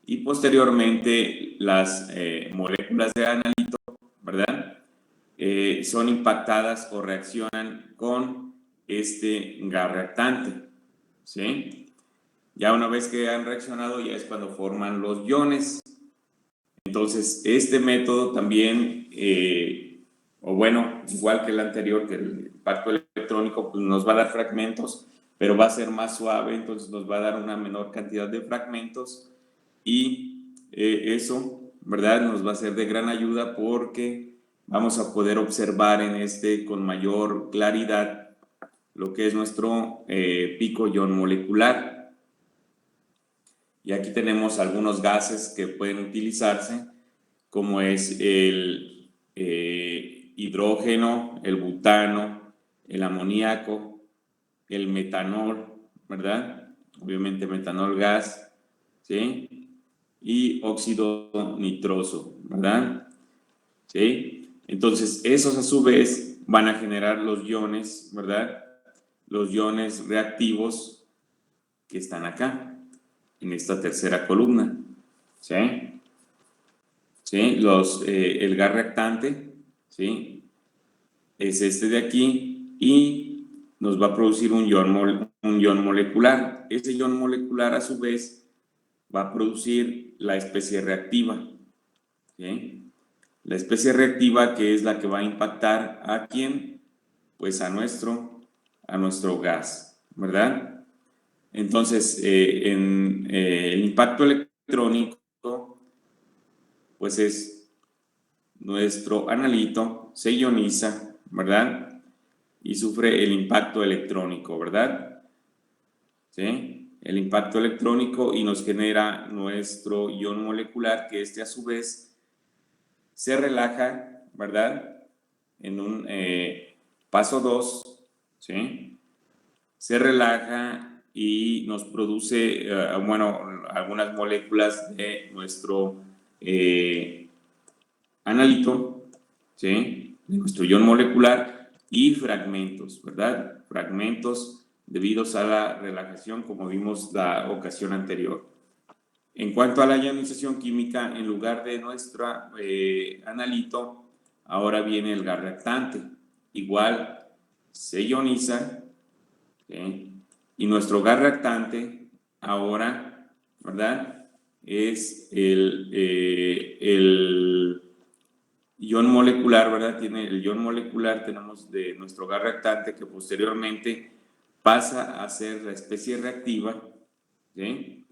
y posteriormente las moléculas de analito, ¿verdad? Son impactadas o reaccionan con este gas reactante, ¿sí? Ya una vez que han reaccionado, ya es cuando forman los iones. Entonces, este método también, o bueno, igual que el anterior, que el impacto electrónico, pues nos va a dar fragmentos, pero va a ser más suave, entonces nos va a dar una menor cantidad de fragmentos y eso, ¿verdad? Nos va a ser de gran ayuda porque vamos a poder observar en este con mayor claridad lo que es nuestro pico ion molecular. Y aquí tenemos algunos gases que pueden utilizarse, como es el hidrógeno, el butano, el amoníaco, el metanol, ¿verdad? Obviamente metanol gas, ¿sí? Y óxido nitroso, ¿verdad? ¿Sí? Entonces, esos a su vez van a generar los iones, ¿verdad? Los iones reactivos que están acá, en esta tercera columna, ¿sí? ¿Sí? El gas reactante, ¿sí? Es este de aquí y nos va a producir un ion molecular. Ese ion molecular a su vez va a producir la especie reactiva, ¿sí? La especie reactiva que es la que va a impactar a quién, pues a nuestro gas, ¿verdad? Entonces, el impacto electrónico, pues es nuestro analito, se ioniza, ¿verdad? Y sufre el impacto electrónico, ¿verdad? ¿Sí? El impacto electrónico y nos genera nuestro ion molecular, que este a su vez se relaja, ¿verdad? En un paso 2, ¿sí? Se relaja y nos produce, bueno, algunas moléculas de nuestro analito, ¿sí? De nuestro ion molecular y fragmentos, ¿verdad? Fragmentos debidos a la relajación, como vimos la ocasión anterior. En cuanto a la ionización química, en lugar de nuestra analito, ahora viene el gas reactante. Igual se ioniza, ¿sí? Y nuestro gas reactante ahora, ¿verdad? Es el ion molecular, ¿verdad? Tiene el ion molecular, tenemos de nuestro gas reactante que posteriormente pasa a ser la especie reactiva, ¿sí?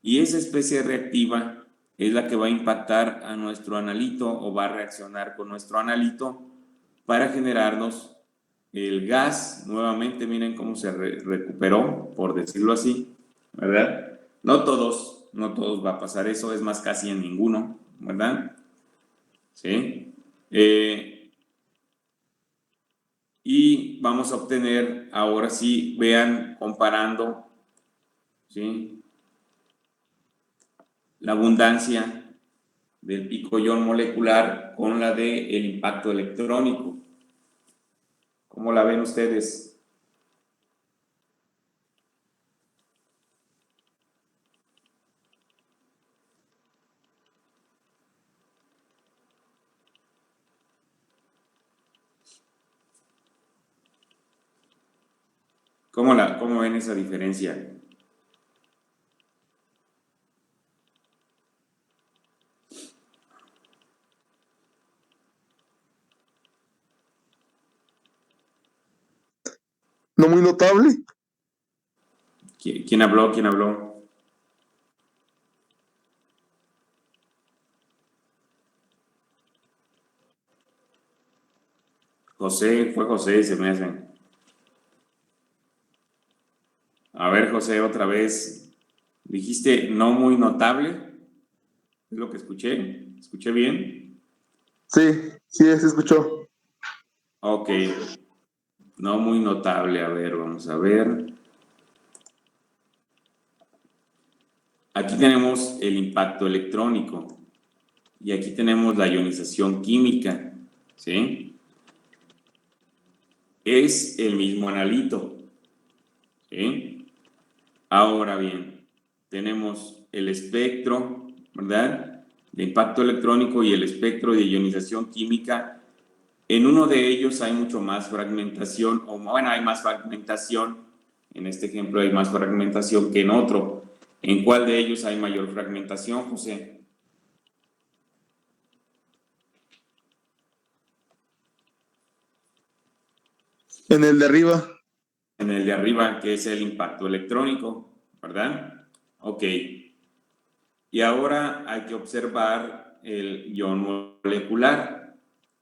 Y esa especie reactiva es la que va a impactar a nuestro analito o va a reaccionar con nuestro analito para generarnos el gas. Nuevamente, miren cómo se recuperó, por decirlo así, ¿verdad? No todos va a pasar eso, es más, casi en ninguno, ¿verdad? ¿Sí? Y vamos a obtener, ahora sí, vean, comparando, ¿sí? La abundancia del pico ion molecular con la del impacto electrónico. ¿Cómo la ven ustedes? ¿Cómo ven esa diferencia? No muy notable. ¿Quién habló? ¿Quién habló? José, fue José, se me hace. A ver, José, otra vez. Dijiste no muy notable. ¿Es lo que escuché? ¿Escuché bien? Sí, sí, se escuchó. Ok. No muy notable. A ver, vamos a ver. Aquí tenemos el impacto electrónico y aquí tenemos la ionización química, ¿sí? Es el mismo analito, ¿sí? Ahora bien, tenemos el espectro, ¿verdad? De impacto electrónico y el espectro de ionización química. En uno de ellos hay mucho más fragmentación, o bueno, hay más fragmentación. En este ejemplo hay más fragmentación que en otro. ¿En cuál de ellos hay mayor fragmentación, José? En el de arriba. En el de arriba, que es el impacto electrónico, ¿verdad? Ok. Y ahora hay que observar el ion molecular,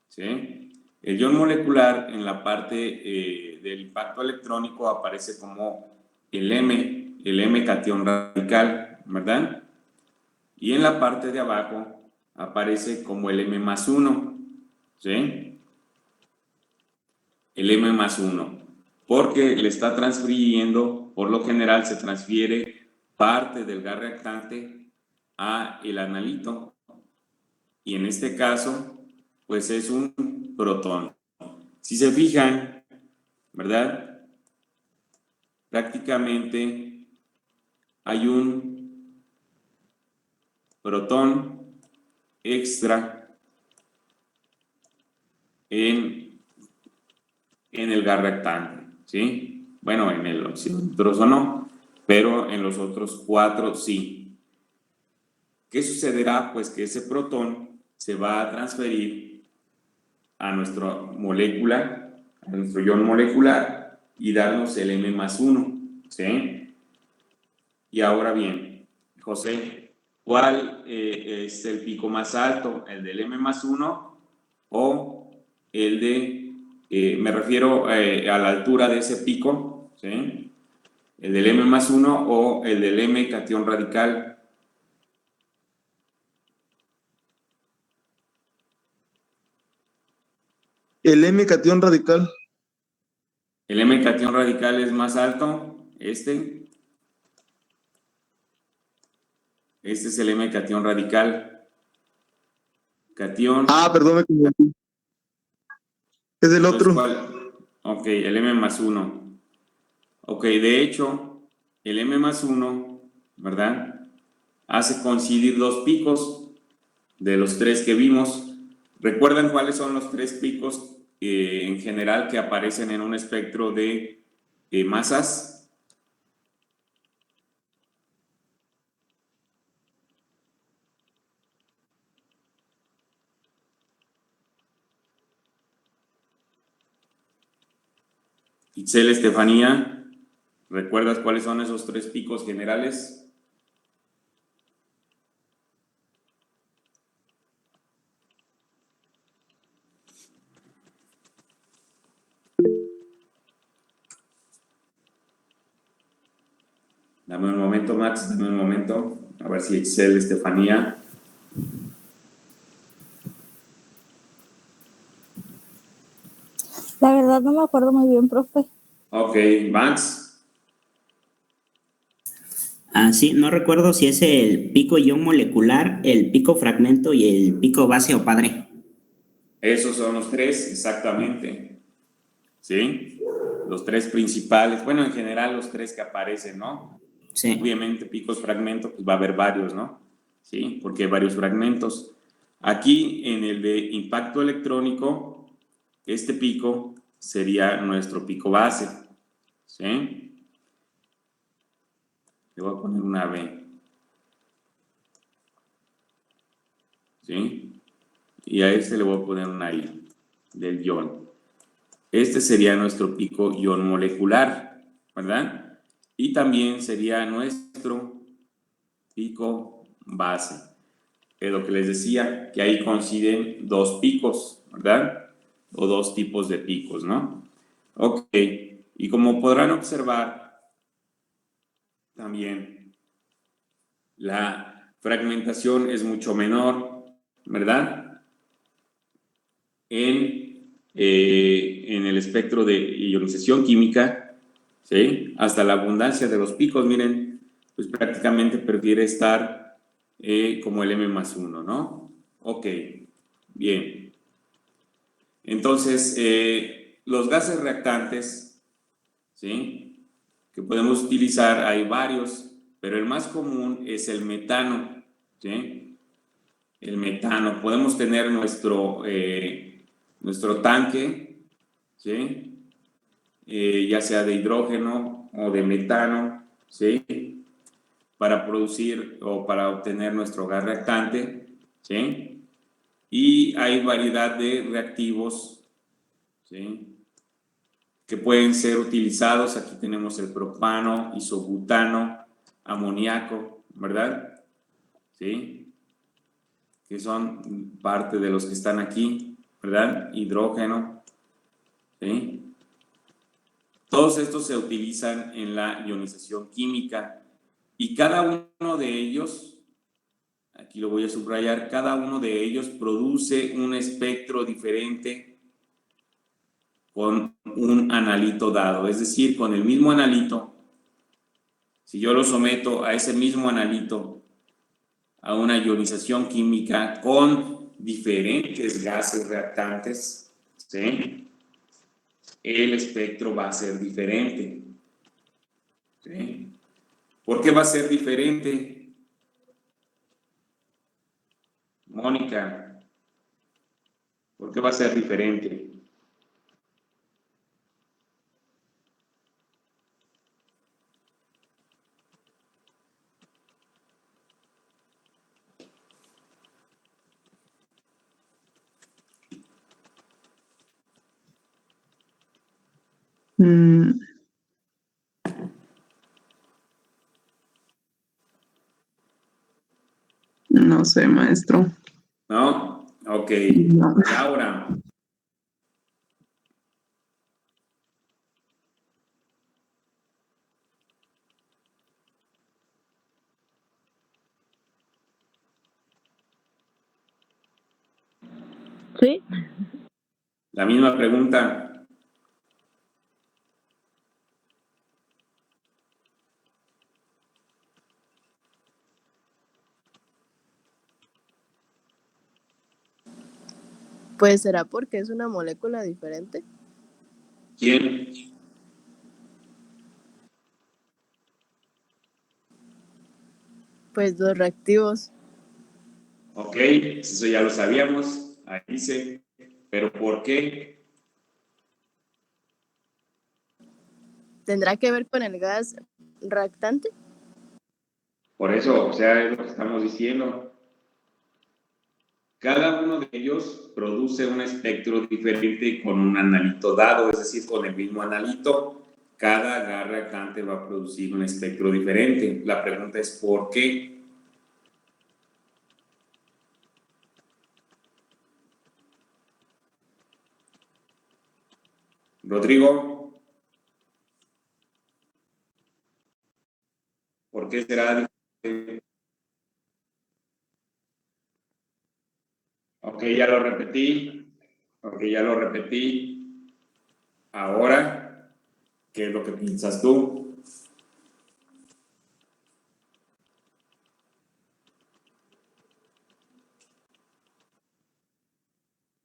¿sí? El ion molecular en la parte del impacto electrónico aparece como el M catión radical, ¿verdad? Y en la parte de abajo aparece como el M+1, ¿sí? El M+1, porque le está transfiriendo, por lo general se transfiere parte del gas reactante a el analito, y en este caso, pues es un protón. Si se fijan, ¿verdad? Prácticamente hay un protón extra en el gas reactante, ¿sí? Bueno, en el óxido nitroso no, pero en los otros 4 sí. ¿Qué sucederá? Pues que ese protón se va a transferir a nuestra molécula, a nuestro ion molecular, y darnos el M+1, ¿sí? Y ahora bien, José, ¿cuál es el pico más alto? ¿El del M+1 o el de, me refiero a la altura de ese pico, ¿sí? ¿El del M+1 o el del M catión radical? El M catión radical. El M catión radical es más alto, este es el M catión radical. Catión. Ah, perdón, me confundí. Es el Entonces, otro. ¿cuál? Ok, el M+1. Ok, de hecho, el M+1, ¿verdad? Hace coincidir dos picos de los tres que vimos. ¿Recuerdan cuáles son los tres picos en general que aparecen en un espectro de masas? Itzel, Estefanía, ¿recuerdas cuáles son esos tres picos generales? Dame un momento, Max, dame un momento. A ver si Itzel, Estefanía. La verdad no me acuerdo muy bien, profe. Ok, Max. Sí, no recuerdo si es el pico ion molecular, el pico fragmento y el pico base o padre. Esos son los tres, exactamente. ¿Sí? Los tres principales. Bueno, en general los tres que aparecen, ¿no? Sí. Obviamente picos fragmentos, pues va a haber varios, ¿no? Sí, porque hay varios fragmentos. Aquí en el de impacto electrónico, este pico sería nuestro pico base. ¿Sí? Le voy a poner una B. ¿Sí? Y a este le voy a poner una I del ion. Este sería nuestro pico ion molecular, ¿verdad? Y también sería nuestro pico base. Es lo que les decía, que ahí coinciden dos picos, ¿verdad? O dos tipos de picos, ¿no? Ok, y como podrán observar, también la fragmentación es mucho menor, ¿verdad? En el espectro de ionización química, ¿sí? Hasta la abundancia de los picos, miren, pues prácticamente prefiere estar como el M+1, ¿no? Ok, bien. Entonces, los gases reactantes, ¿sí? Que podemos utilizar, hay varios, pero el más común es el metano, ¿sí? El metano. Podemos tener nuestro tanque, ¿sí? Ya sea de hidrógeno o de metano, ¿sí? Para producir o para obtener nuestro gas reactante, ¿sí? Y hay variedad de reactivos, ¿sí? Que pueden ser utilizados. Aquí tenemos el propano, isobutano, amoníaco, ¿verdad? ¿Sí? Que son parte de los que están aquí, ¿verdad? Hidrógeno, ¿sí? Todos estos se utilizan en la ionización química y cada uno de ellos, aquí lo voy a subrayar, cada uno de ellos produce un espectro diferente con un analito dado, es decir, con el mismo analito. Si yo lo someto a ese mismo analito a una ionización química con diferentes gases reactantes, ¿sí? El espectro va a ser diferente, ¿sí? ¿Por qué va a ser diferente, Mónica? ¿Por qué va a ser diferente? Mm, no sé, maestro. ¿No? Ok. No. Laura. Sí. La misma pregunta. Pues será porque es una molécula diferente. ¿Quién? Pues los reactivos. Ok, eso ya lo sabíamos. Ahí dice. ¿Pero por qué? ¿Tendrá que ver con el gas reactante? Por eso, o sea, es lo que estamos diciendo. Cada uno de ellos produce un espectro diferente con un analito dado, es decir, con el mismo analito, cada gas reactante va a producir un espectro diferente. La pregunta es ¿por qué? Rodrigo, ¿por qué será diferente? Ok, ya lo repetí. Ok, ya lo repetí. Ahora, ¿qué es lo que piensas tú?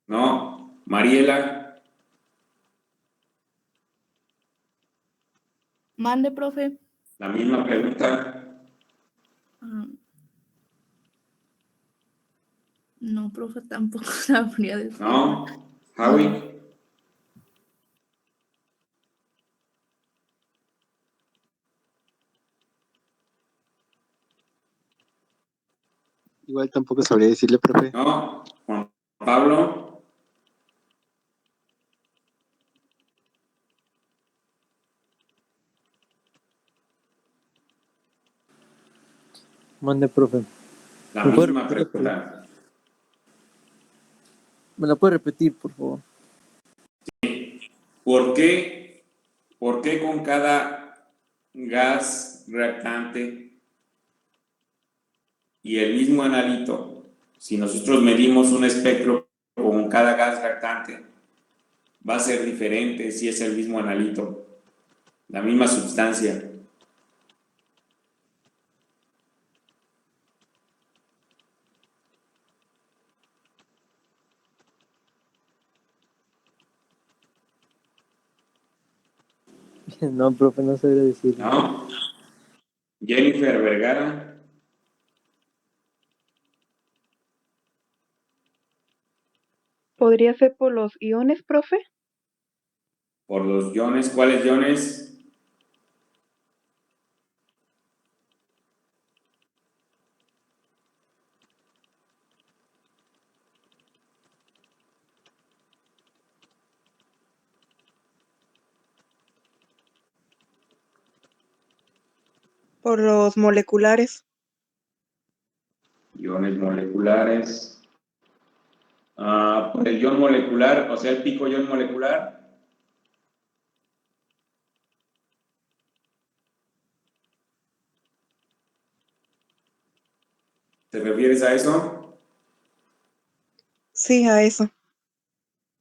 ¿No? Mariela, Mande, profe. la misma pregunta. Ah, no, profe, tampoco sabría decir. ¿No? Javi. Igual tampoco sabría decirle, profe. ¿No? Juan Pablo. Mande, profe. La ¿Me puede misma repetir, pregunta. ¿Me la puede repetir, por favor? ¿Por qué con cada gas reactante y el mismo analito, si nosotros medimos un espectro con cada gas reactante, va a ser diferente si es el mismo analito, la misma sustancia? No, profe, no sabría decir. ¿No? Jennifer Vergara. ¿Podría ser por los iones, profe? Por los iones, ¿cuáles iones? Por los moleculares. Iones moleculares. Por el ion molecular, o sea, el pico ion molecular. ¿Te refieres a eso? Sí, a eso.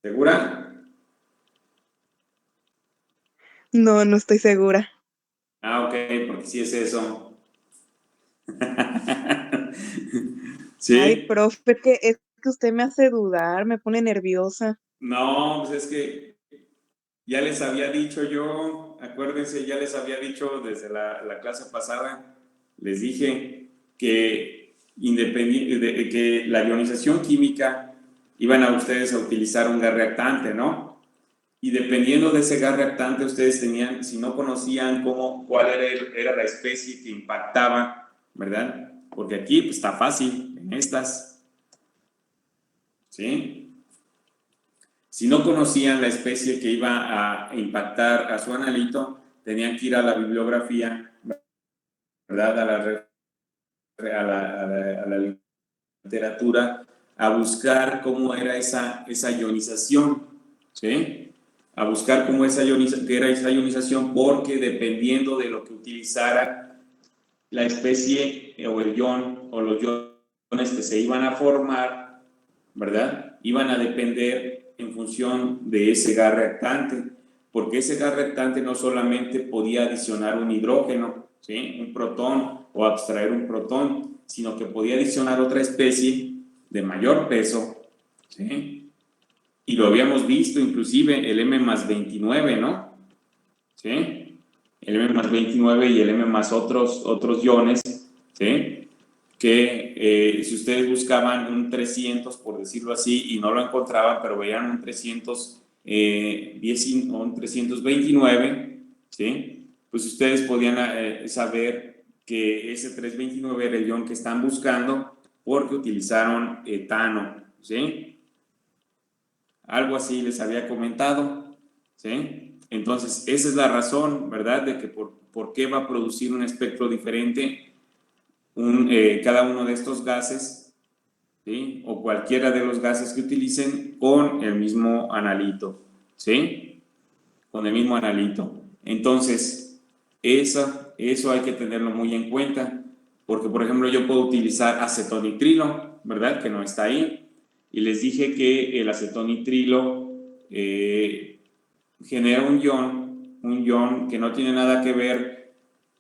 ¿Segura? No, no estoy segura. Ok, porque sí es eso. ¿Sí? Ay, profe, es que usted me hace dudar, me pone nerviosa. No, pues es que ya les había dicho yo, acuérdense, ya les había dicho desde la clase pasada, les dije que independiente de que la ionización química iban a ustedes a utilizar un gas reactante, ¿no? Y dependiendo de ese gas reactante, ustedes tenían, si no conocían cuál era la especie que impactaba, ¿verdad? Porque aquí pues, está fácil, en estas, ¿sí? Si no conocían la especie que iba a impactar a su analito, tenían que ir a la bibliografía, ¿verdad? A la literatura, a buscar cómo era esa ionización, ¿sí? A buscar qué era esa ionización, porque dependiendo de lo que utilizara la especie o el ion o los iones que se iban a formar, ¿verdad? Iban a depender en función de ese gas reactante, porque ese gas reactante no solamente podía adicionar un hidrógeno, ¿sí? Un protón o abstraer un protón, sino que podía adicionar otra especie de mayor peso, ¿sí? Y lo habíamos visto inclusive el M+29, ¿no? ¿Sí? El M+29 y el M más otros iones, ¿sí? Que si ustedes buscaban un 300, por decirlo así, y no lo encontraban, pero veían un 310 o un 329, ¿sí? Pues ustedes podían saber que ese 329 era el ion que están buscando porque utilizaron etano, ¿sí? Algo así les había comentado, ¿sí? Entonces, esa es la razón, ¿verdad? De que por qué va a producir un espectro diferente cada uno de estos gases, ¿sí? O cualquiera de los gases que utilicen con el mismo analito, ¿sí? Con el mismo analito. Entonces, eso hay que tenerlo muy en cuenta, porque, por ejemplo, yo puedo utilizar acetonitrilo, ¿verdad? Que no está ahí, y les dije que el acetonitrilo genera un ion que no tiene nada que ver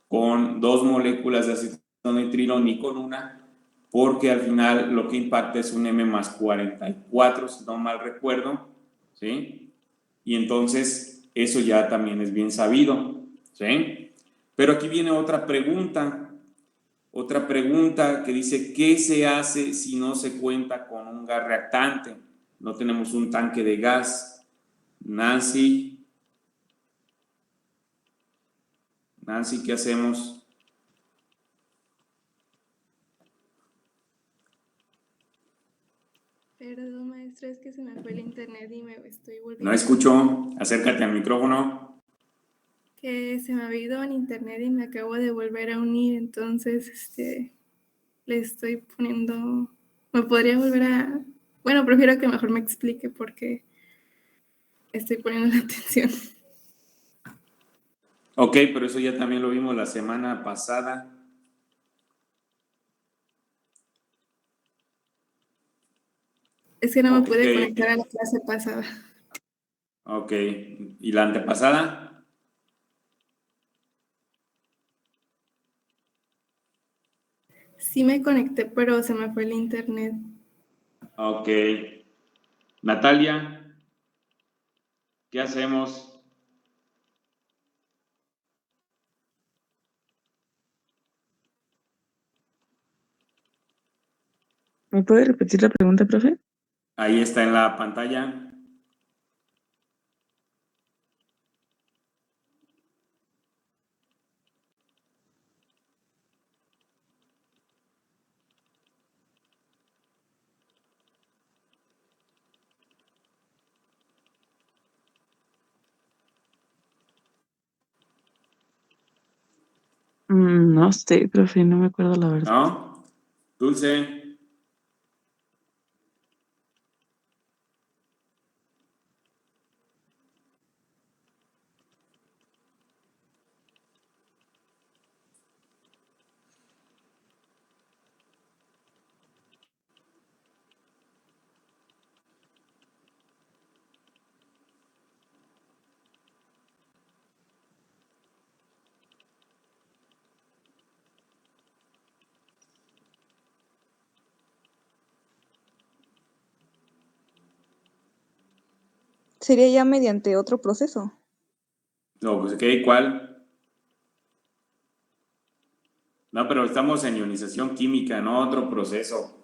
con dos moléculas de acetonitrilo ni con una, porque al final lo que impacta es un M+44, si no mal recuerdo, ¿sí? Y entonces eso ya también es bien sabido, ¿sí? Pero aquí viene otra pregunta que dice, ¿qué se hace si no se cuenta con un gas reactante? No tenemos un tanque de gas. Nancy, ¿qué hacemos? Perdón, maestra, es que se me fue el internet y me estoy volviendo. No escucho, acércate al micrófono. Que se me ha ido en internet y me acabo de volver a unir, entonces le estoy poniendo. ¿Me podría volver a...? Bueno, prefiero que mejor me explique porque estoy poniendo la atención. Ok, pero eso ya también lo vimos la semana pasada. Es que no me Ok. pude conectar a la clase pasada. Ok, ¿y la antepasada? Sí me conecté, pero se me fue el internet. Ok. Natalia, ¿qué hacemos? ¿Me puede repetir la pregunta, profe? Ahí está en la pantalla. No sé, profe, no me acuerdo la verdad. ¿No? Dulce. Sería ya mediante otro proceso. No, pues ok, ¿cuál? No, pero estamos en ionización química, no otro proceso.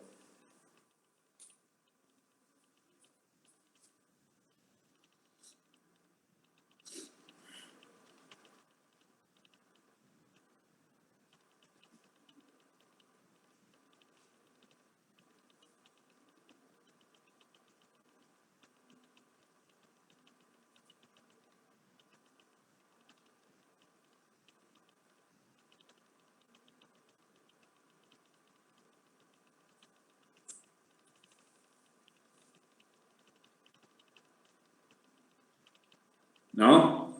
¿No?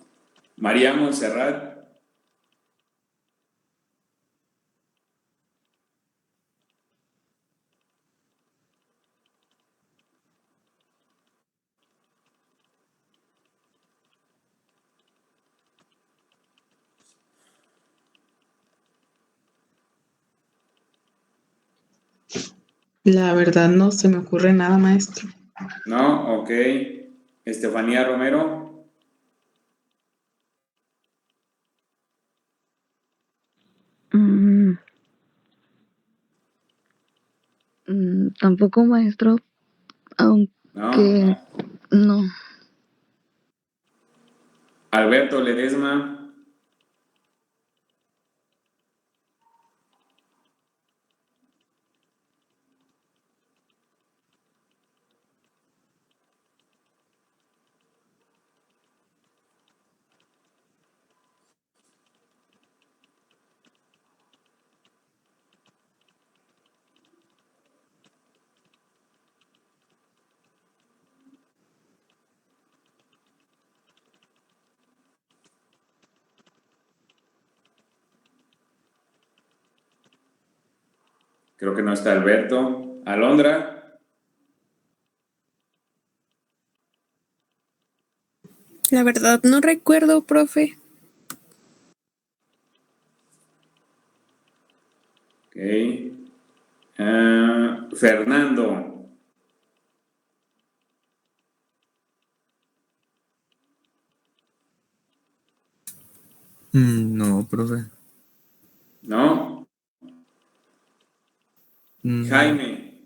María Montserrat. La verdad no se me ocurre nada, maestro. ¿No? Ok. Estefanía Romero. Tampoco, maestro, aunque ¿No? no. Alberto Ledesma. Creo que no está Alberto. Alondra. La verdad no recuerdo, profe. Ok. Fernando. No, profe. ¿No? No. Jaime.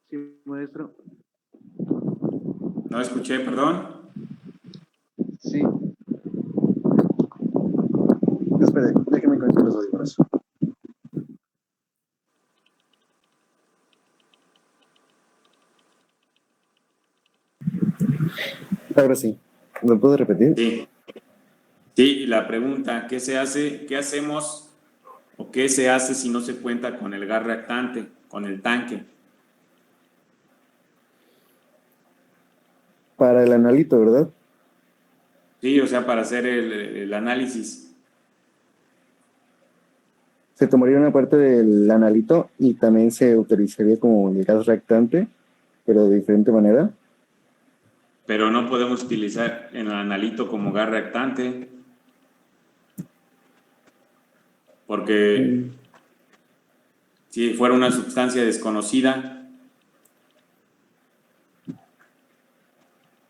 Sí, maestro. No escuché, perdón. Sí. Espere, déjeme conectar los audífonos. Ahora sí. ¿Me puede repetir? Sí. Sí, y la pregunta, ¿qué se hace, qué hacemos o qué se hace si no se cuenta con el gas reactante, con el tanque? Para el analito, ¿verdad? Sí, o sea, para hacer el análisis. Se tomaría una parte del analito y también se utilizaría como el gas reactante, pero de diferente manera. Pero no podemos utilizar el analito como gas reactante porque si fuera una sustancia desconocida,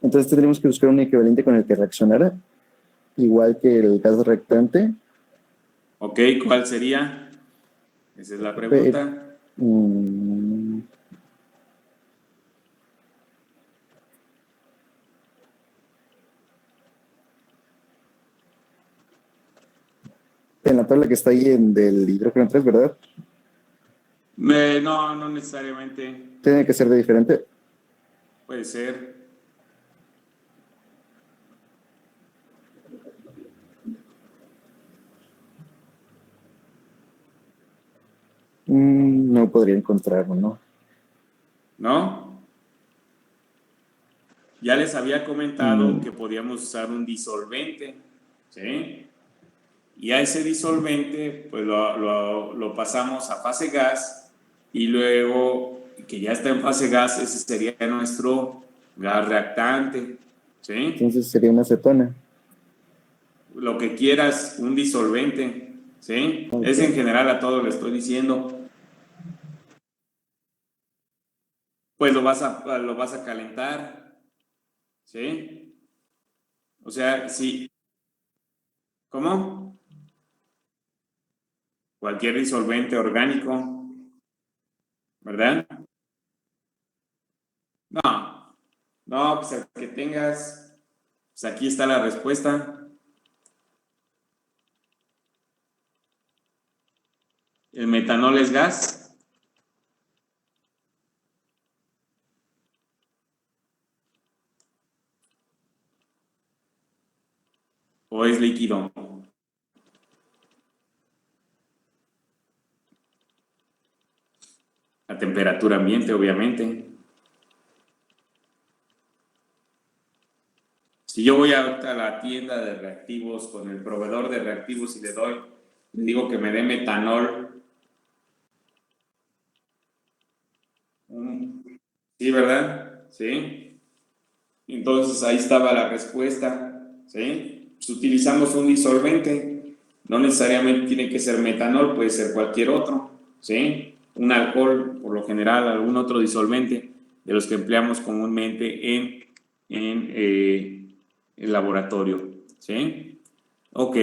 Entonces tendríamos que buscar un equivalente con el que reaccionara, igual que el gas reactante. ¿ok? ¿Cuál sería? Esa es la pregunta. Mm, en la tabla que está ahí del hidrógeno 3, ¿verdad? No, no necesariamente. Tiene que ser de diferente. Puede ser. No podría encontrarlo, ¿no? ¿No? Ya les había comentado Mm. que podíamos usar un disolvente, ¿sí? Y a ese disolvente, pues lo pasamos a fase gas y luego que ya está en fase gas, ese sería nuestro gas reactante, ¿sí? Entonces sería una acetona. Lo que quieras, un disolvente, ¿sí? Ok. Es en general a todo le estoy diciendo. Pues lo vas a calentar, ¿sí? O sea, sí. ¿Cómo? Cualquier disolvente orgánico, ¿verdad? No, no, pues el que tengas, pues aquí está la respuesta. ¿El metanol es gas? ¿O es líquido? A temperatura ambiente, obviamente. Si yo voy ahorita a la tienda de reactivos con el proveedor de reactivos y le digo que me dé metanol. Sí, ¿verdad? Sí. Entonces ahí estaba la respuesta, ¿sí? Pues utilizamos un disolvente, no necesariamente tiene que ser metanol, puede ser cualquier otro, ¿sí? Un alcohol, por lo general, algún otro disolvente de los que empleamos comúnmente en el laboratorio, ¿sí? Ok,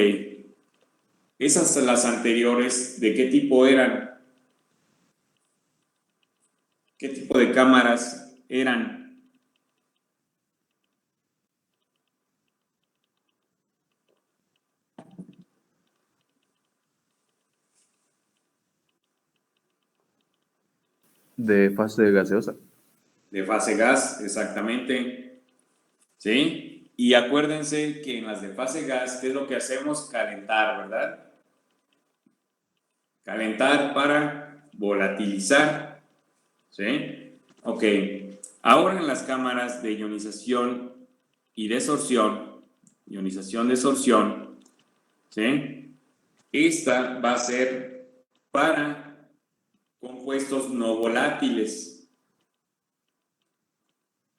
esas las anteriores, ¿de qué tipo eran? ¿Qué tipo de cámaras eran? De fase gaseosa. De fase gas, exactamente. ¿Sí? Y acuérdense que en las de fase gas, ¿qué es lo que hacemos? Calentar, ¿verdad? Calentar para volatilizar. ¿Sí? Ok. Ahora en las cámaras de ionización y desorción, ionización-desorción, ¿sí? Esta va a ser para compuestos no volátiles.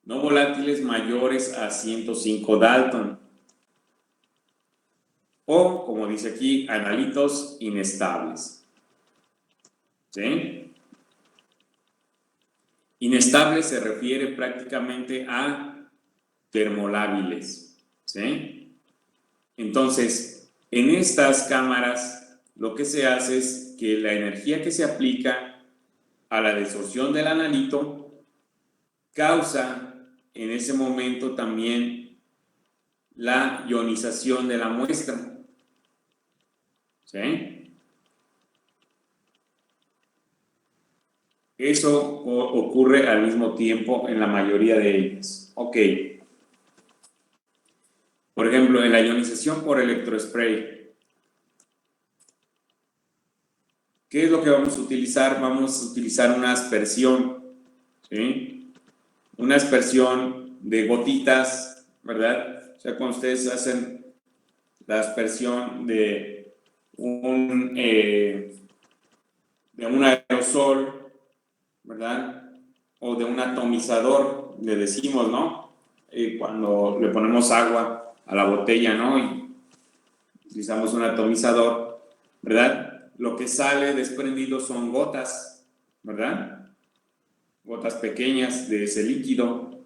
No volátiles mayores a 105 Dalton. O, como dice aquí, analitos inestables. ¿Sí? Inestable se refiere prácticamente a termolábiles. ¿Sí? Entonces, en estas cámaras, lo que se hace es que la energía que se aplica a la desorción del analito causa en ese momento también la ionización de la muestra. ¿Sí? Eso ocurre al mismo tiempo en la mayoría de ellas. Ok. Por ejemplo, en la ionización por electrospray, ¿qué es lo que vamos a utilizar? Vamos a utilizar una aspersión, ¿sí? Una aspersión de gotitas, ¿verdad? O sea, cuando ustedes hacen la aspersión de un aerosol, ¿verdad? O de un atomizador, le decimos, ¿no? Cuando le ponemos agua a la botella, ¿no? Y utilizamos un atomizador, ¿verdad? Lo que sale desprendido son gotas, ¿verdad? Gotas pequeñas de ese líquido,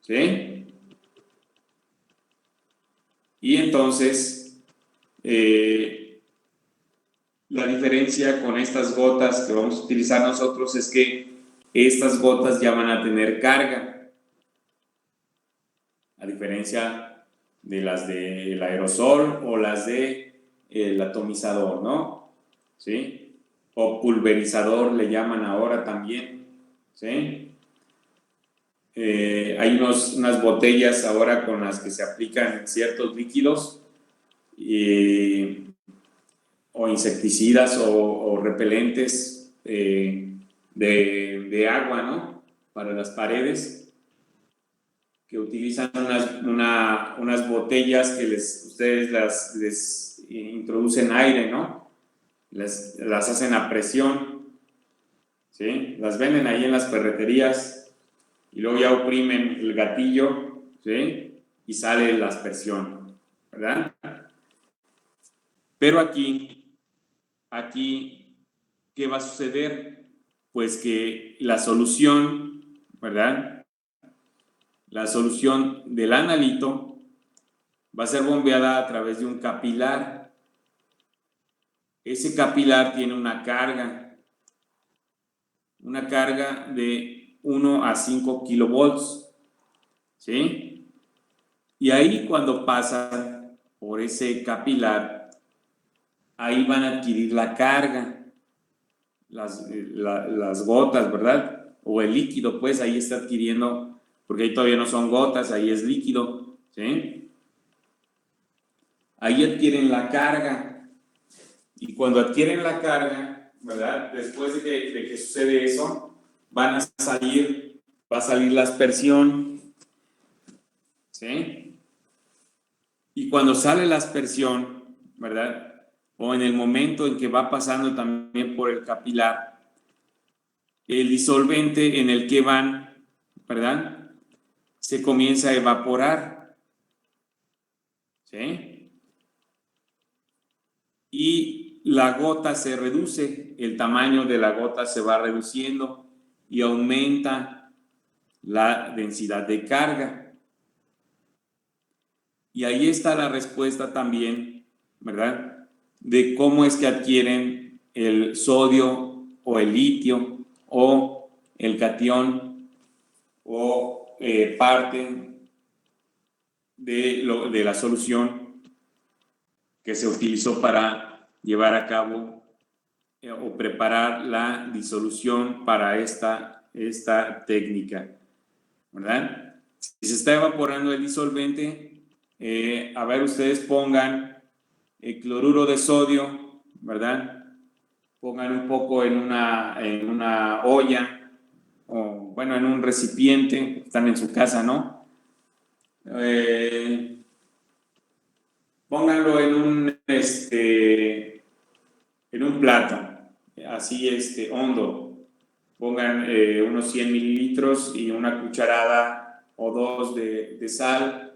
¿sí? Y entonces, La diferencia con estas gotas que vamos a utilizar nosotros es que estas gotas ya van a tener carga, a diferencia de las del aerosol o las del atomizador, ¿no? ¿Sí? O pulverizador le llaman ahora también, ¿sí? Hay unas botellas ahora con las que se aplican ciertos líquidos o insecticidas o repelentes de agua, ¿no? Para las paredes, que utilizan unas botellas que ustedes les introducen aire, ¿no? Las hacen a presión, ¿sí? Las venden ahí en las ferreterías y luego ya oprimen el gatillo, ¿sí? Y sale la aspersión, ¿verdad? Pero aquí, ¿qué va a suceder? Pues que la solución, ¿verdad? La solución del analito va a ser bombeada a través de un capilar. Ese capilar tiene una carga de 1 a 5 kilovolts, ¿sí? Y ahí cuando pasan por ese capilar, ahí van a adquirir la carga, las gotas, ¿verdad? O el líquido, pues ahí está adquiriendo, porque ahí todavía no son gotas, ahí es líquido, ¿sí? Ahí adquieren la carga. Y cuando adquieren la carga, ¿verdad? Después de que sucede eso, va a salir la aspersión, ¿sí? Y cuando sale la aspersión, ¿verdad? O en el momento en que va pasando también por el capilar, el disolvente en el que van, ¿verdad? Se comienza a evaporar, ¿sí? Y la gota se reduce, el tamaño de la gota se va reduciendo y aumenta la densidad de carga. Y ahí está la respuesta también, ¿verdad? De cómo es que adquieren el sodio o el litio o el catión o parte de la solución que se utilizó para llevar a cabo o preparar la disolución para esta técnica, ¿verdad? Si se está evaporando el disolvente, a ver, ustedes pongan el cloruro de sodio, ¿verdad? Pongan un poco en una olla o, bueno, en un recipiente, están en su casa, ¿no? Pónganlo en un plato, así hondo. Pongan unos 100 mililitros y una cucharada o dos de sal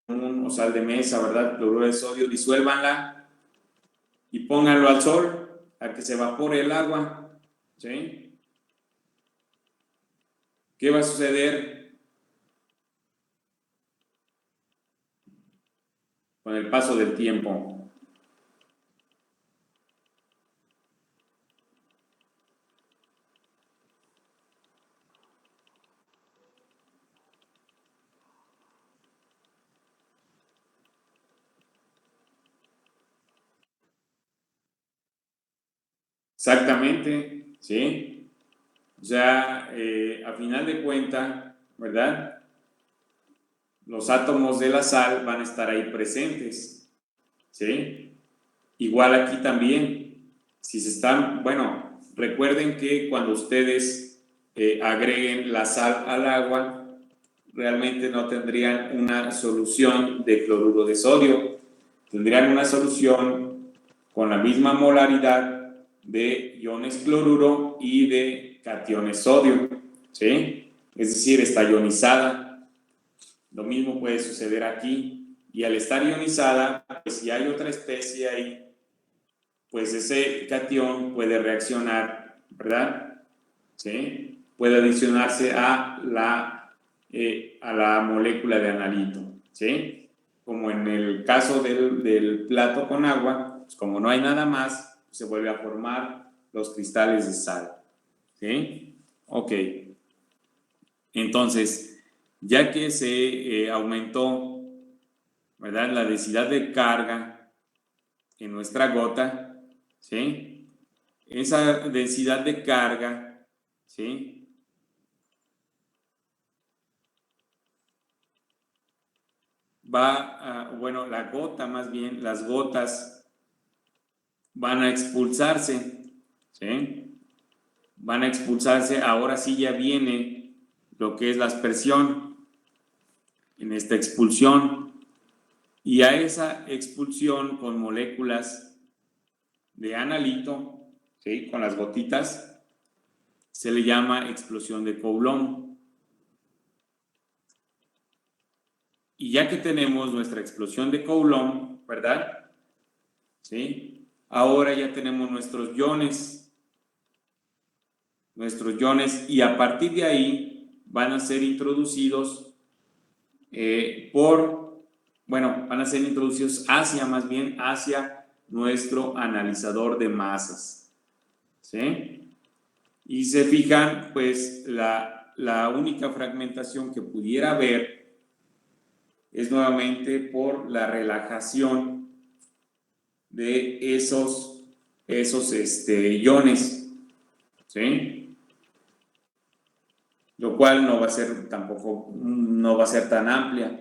común o sal de mesa, ¿verdad? Cloruro de sodio, disuélvanla y pónganlo al sol a que se evapore el agua, ¿sí? ¿Qué va a suceder con el paso del tiempo? Exactamente, ¿sí? O sea, a final de cuentas, ¿verdad? Los átomos de la sal van a estar ahí presentes, ¿sí? Igual aquí también, si se están, bueno, recuerden que cuando ustedes agreguen la sal al agua, realmente no tendrían una solución de cloruro de sodio, tendrían una solución con la misma molaridad de iones cloruro y de cationes sodio, ¿sí? Es decir, está ionizada. Lo mismo puede suceder aquí. Y al estar ionizada, pues si hay otra especie ahí, pues ese catión puede reaccionar, ¿verdad? ¿Sí? Puede adicionarse a la molécula de analito, ¿sí? como en el caso del plato con agua, pues como no hay nada más, se vuelve a formar los cristales de sal. ¿Sí? Ok. Entonces, ya que se aumentó, ¿verdad?, la densidad de carga en nuestra gota, ¿sí? Esa densidad de carga, ¿sí?, bueno, la gota más bien, las gotas van a expulsarse, ¿sí? Van a expulsarse, ahora sí ya viene lo que es la aspersión en esta expulsión, y a esa expulsión con moléculas de analito, ¿sí?, con las gotitas, se le llama explosión de Coulomb. Y ya que tenemos nuestra explosión de Coulomb, ¿verdad?, ¿sí?, ahora ya tenemos nuestros iones, y a partir de ahí van a ser introducidos van a ser introducidos hacia nuestro analizador de masas, ¿sí? Y se fijan, pues la única fragmentación que pudiera haber es nuevamente por la relajación de esos iones, ¿sí? Lo cual no va a ser tan amplia.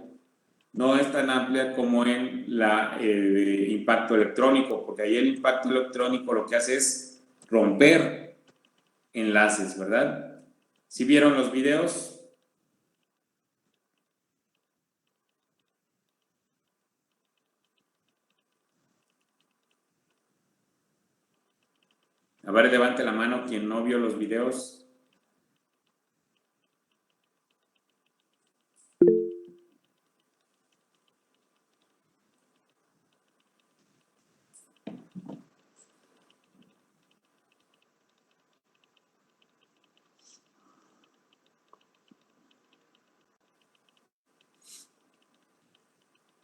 No es tan amplia como en el impacto electrónico, porque ahí el impacto electrónico lo que hace es romper enlaces, ¿verdad? ¿Sí vieron los videos? A ver, levante la mano quien no vio los videos.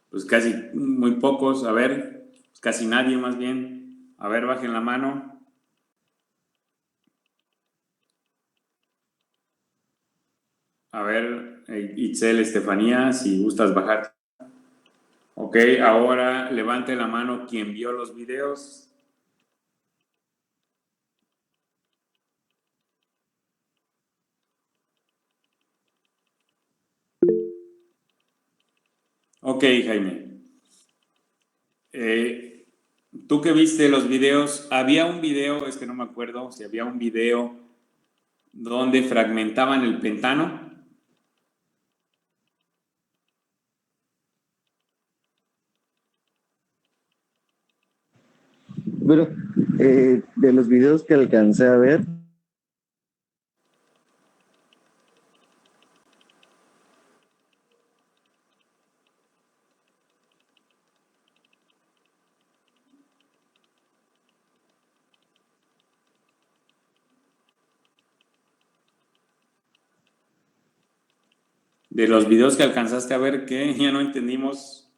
Pues casi muy pocos, a ver, pues casi nadie más bien. A ver, bajen la mano. A ver, Itzel, Estefanía, si gustas bajar. Ok, ahora levante la mano quien vio los videos. Ok, Jaime. Tú que viste los videos, había un video, es que no me acuerdo si había un video donde fragmentaban el pentano. Bueno, de los videos que alcancé a ver, De los videos que alcanzaste a ver, ¿qué? Ya no entendimos.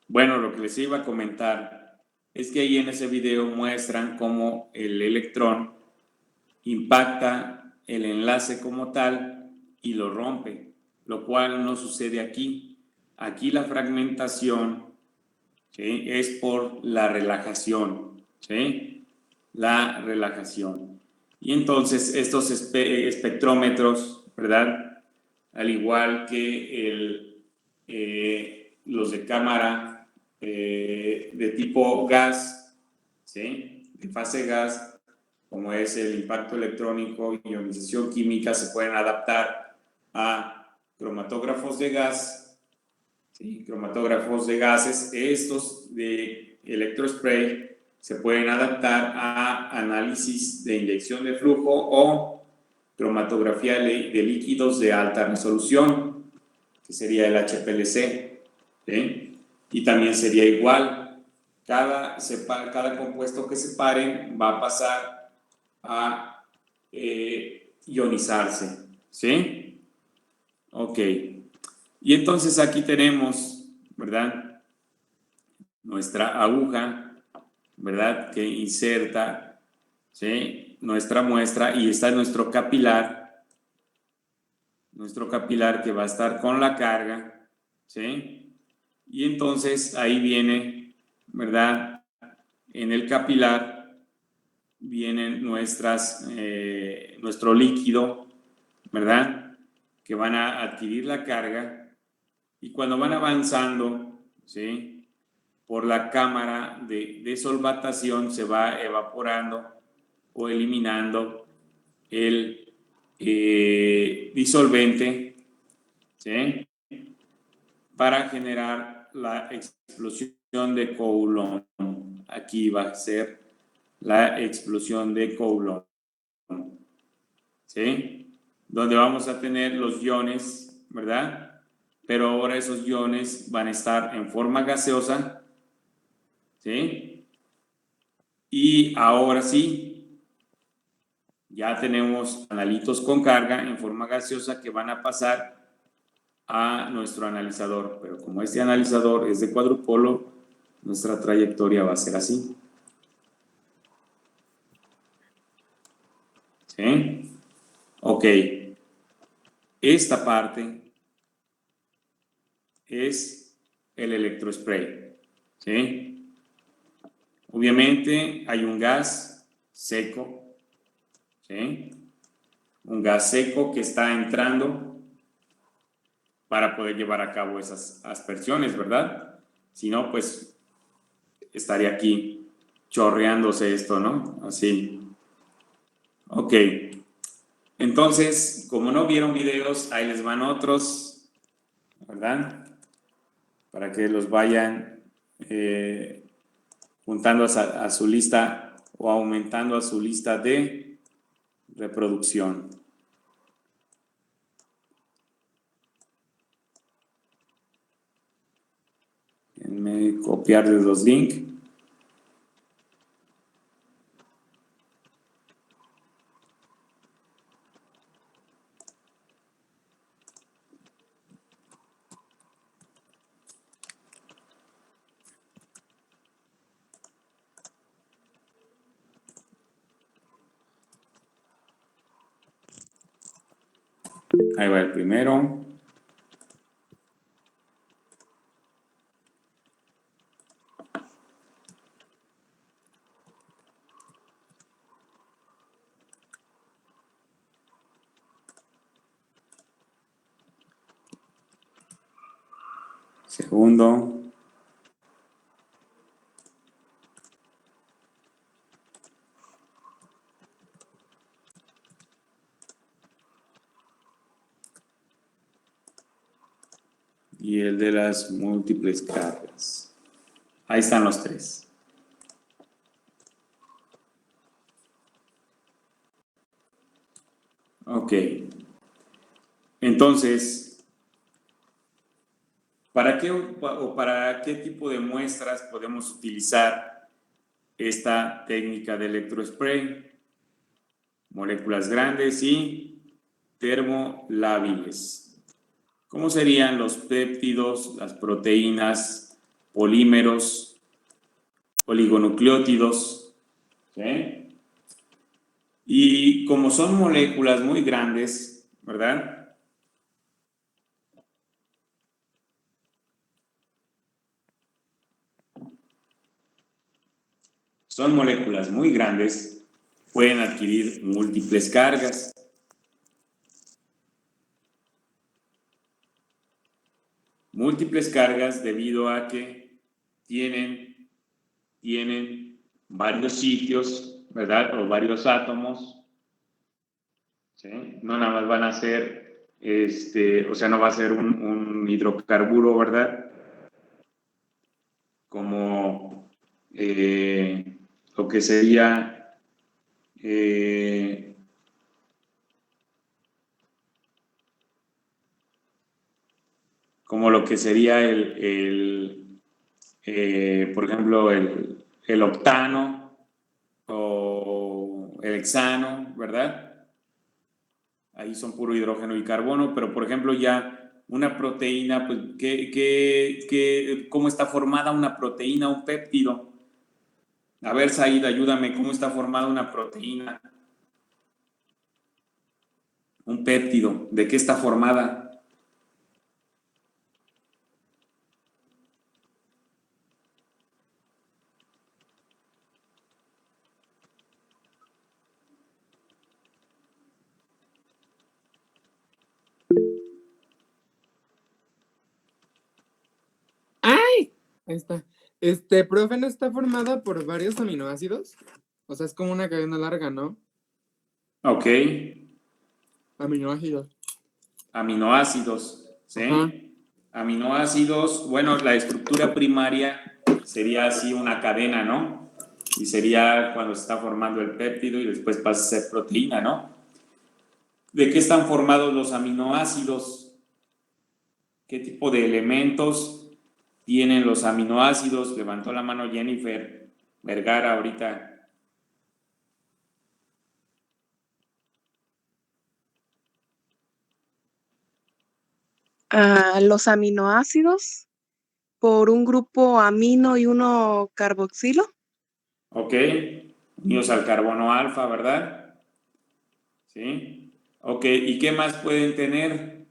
Bueno, lo que les iba a comentar es que ahí en ese video muestran cómo el electrón impacta el enlace como tal y lo rompe, lo cual no sucede aquí. Aquí la fragmentación, ¿sí?, es por la relajación, ¿sí?, la relajación. Y entonces estos espectrómetros, ¿verdad?, al igual que los de cámara de tipo gas, ¿sí?, de fase gas, como es el impacto electrónico y ionización química, se pueden adaptar a cromatógrafos de gas, ¿sí?, cromatógrafos de gases. Estos de electrospray se pueden adaptar a análisis de inyección de flujo o cromatografía de líquidos de alta resolución, que sería el HPLC, ¿sí? Y también sería igual, cada compuesto que separen va a pasar a ionizarse, ¿sí? Ok. Y entonces aquí tenemos, ¿verdad? Nuestra aguja, ¿verdad? Que inserta, ¿sí? Nuestra muestra, y está nuestro capilar que va a estar con la carga, ¿sí? Y entonces ahí viene, ¿verdad? En el capilar vienen nuestro líquido, ¿verdad? Que van a adquirir la carga, y cuando van avanzando, ¿sí? Por la cámara de solvatación se va evaporando o eliminando el disolvente, ¿sí? Para generar la explosión de Coulomb. Aquí va a ser la explosión de Coulomb, ¿sí? Donde vamos a tener los iones, ¿verdad? Pero ahora esos iones van a estar en forma gaseosa, ¿sí? Y ahora sí, ya tenemos analitos con carga en forma gaseosa que van a pasar a nuestro analizador, pero como este analizador es de cuadrupolo, nuestra trayectoria va a ser así. ¿Sí? Ok. Esta parte es el electrospray. ¿Sí? Obviamente hay un gas seco. ¿Sí? Un gas seco que está entrando para poder llevar a cabo esas aspersiones, ¿verdad? Si no, pues estaría aquí chorreándose esto, ¿no? Así. Ok. Entonces, como no vieron videos, ahí les van otros, ¿verdad? Para que los vayan juntando a su lista o aumentando a su lista de reproducción. Déjenme copiar de los links. Ahí va el primero. Segundo. Y el de las múltiples cargas. Ahí están los tres. Ok. Entonces, ¿para qué tipo de muestras podemos utilizar esta técnica de electrospray? Moléculas grandes y termolábiles. ¿Cómo serían los péptidos, las proteínas, polímeros, oligonucleótidos? ¿Sí? Y como son moléculas muy grandes, ¿verdad? Son moléculas muy grandes, pueden adquirir múltiples cargas. Múltiples cargas debido a que tienen varios sitios, ¿verdad? O varios átomos. ¿Sí? No nada más van a ser, o sea, no va a ser un hidrocarburo, ¿verdad? Como lo que sería como lo que sería por ejemplo, el octano o el hexano, ¿verdad? Ahí son puro hidrógeno y carbono, pero por ejemplo ya una proteína, pues, ¿cómo está formada una proteína, un péptido? A ver, Said, ayúdame, ¿cómo está formada una proteína? Un péptido, ¿de qué está formada? ¡Ay! Ahí está. Profe, ¿no está formada por varios aminoácidos? O sea, es como una cadena larga, ¿no? Ok, Aminoácidos. aminoácidos, ¿sí? Ajá. Aminoácidos, bueno, la estructura primaria sería así una cadena, ¿no? Y sería cuando se está formando el péptido y después pasa a ser proteína, ¿no? ¿De qué están formados los aminoácidos? ¿Qué tipo de elementos tienen los aminoácidos? Levantó la mano Jennifer Vergara ahorita. Los aminoácidos por un grupo amino y uno carboxilo. Ok, unidos al carbono alfa, ¿verdad? Sí. Ok, ¿y qué más pueden tener?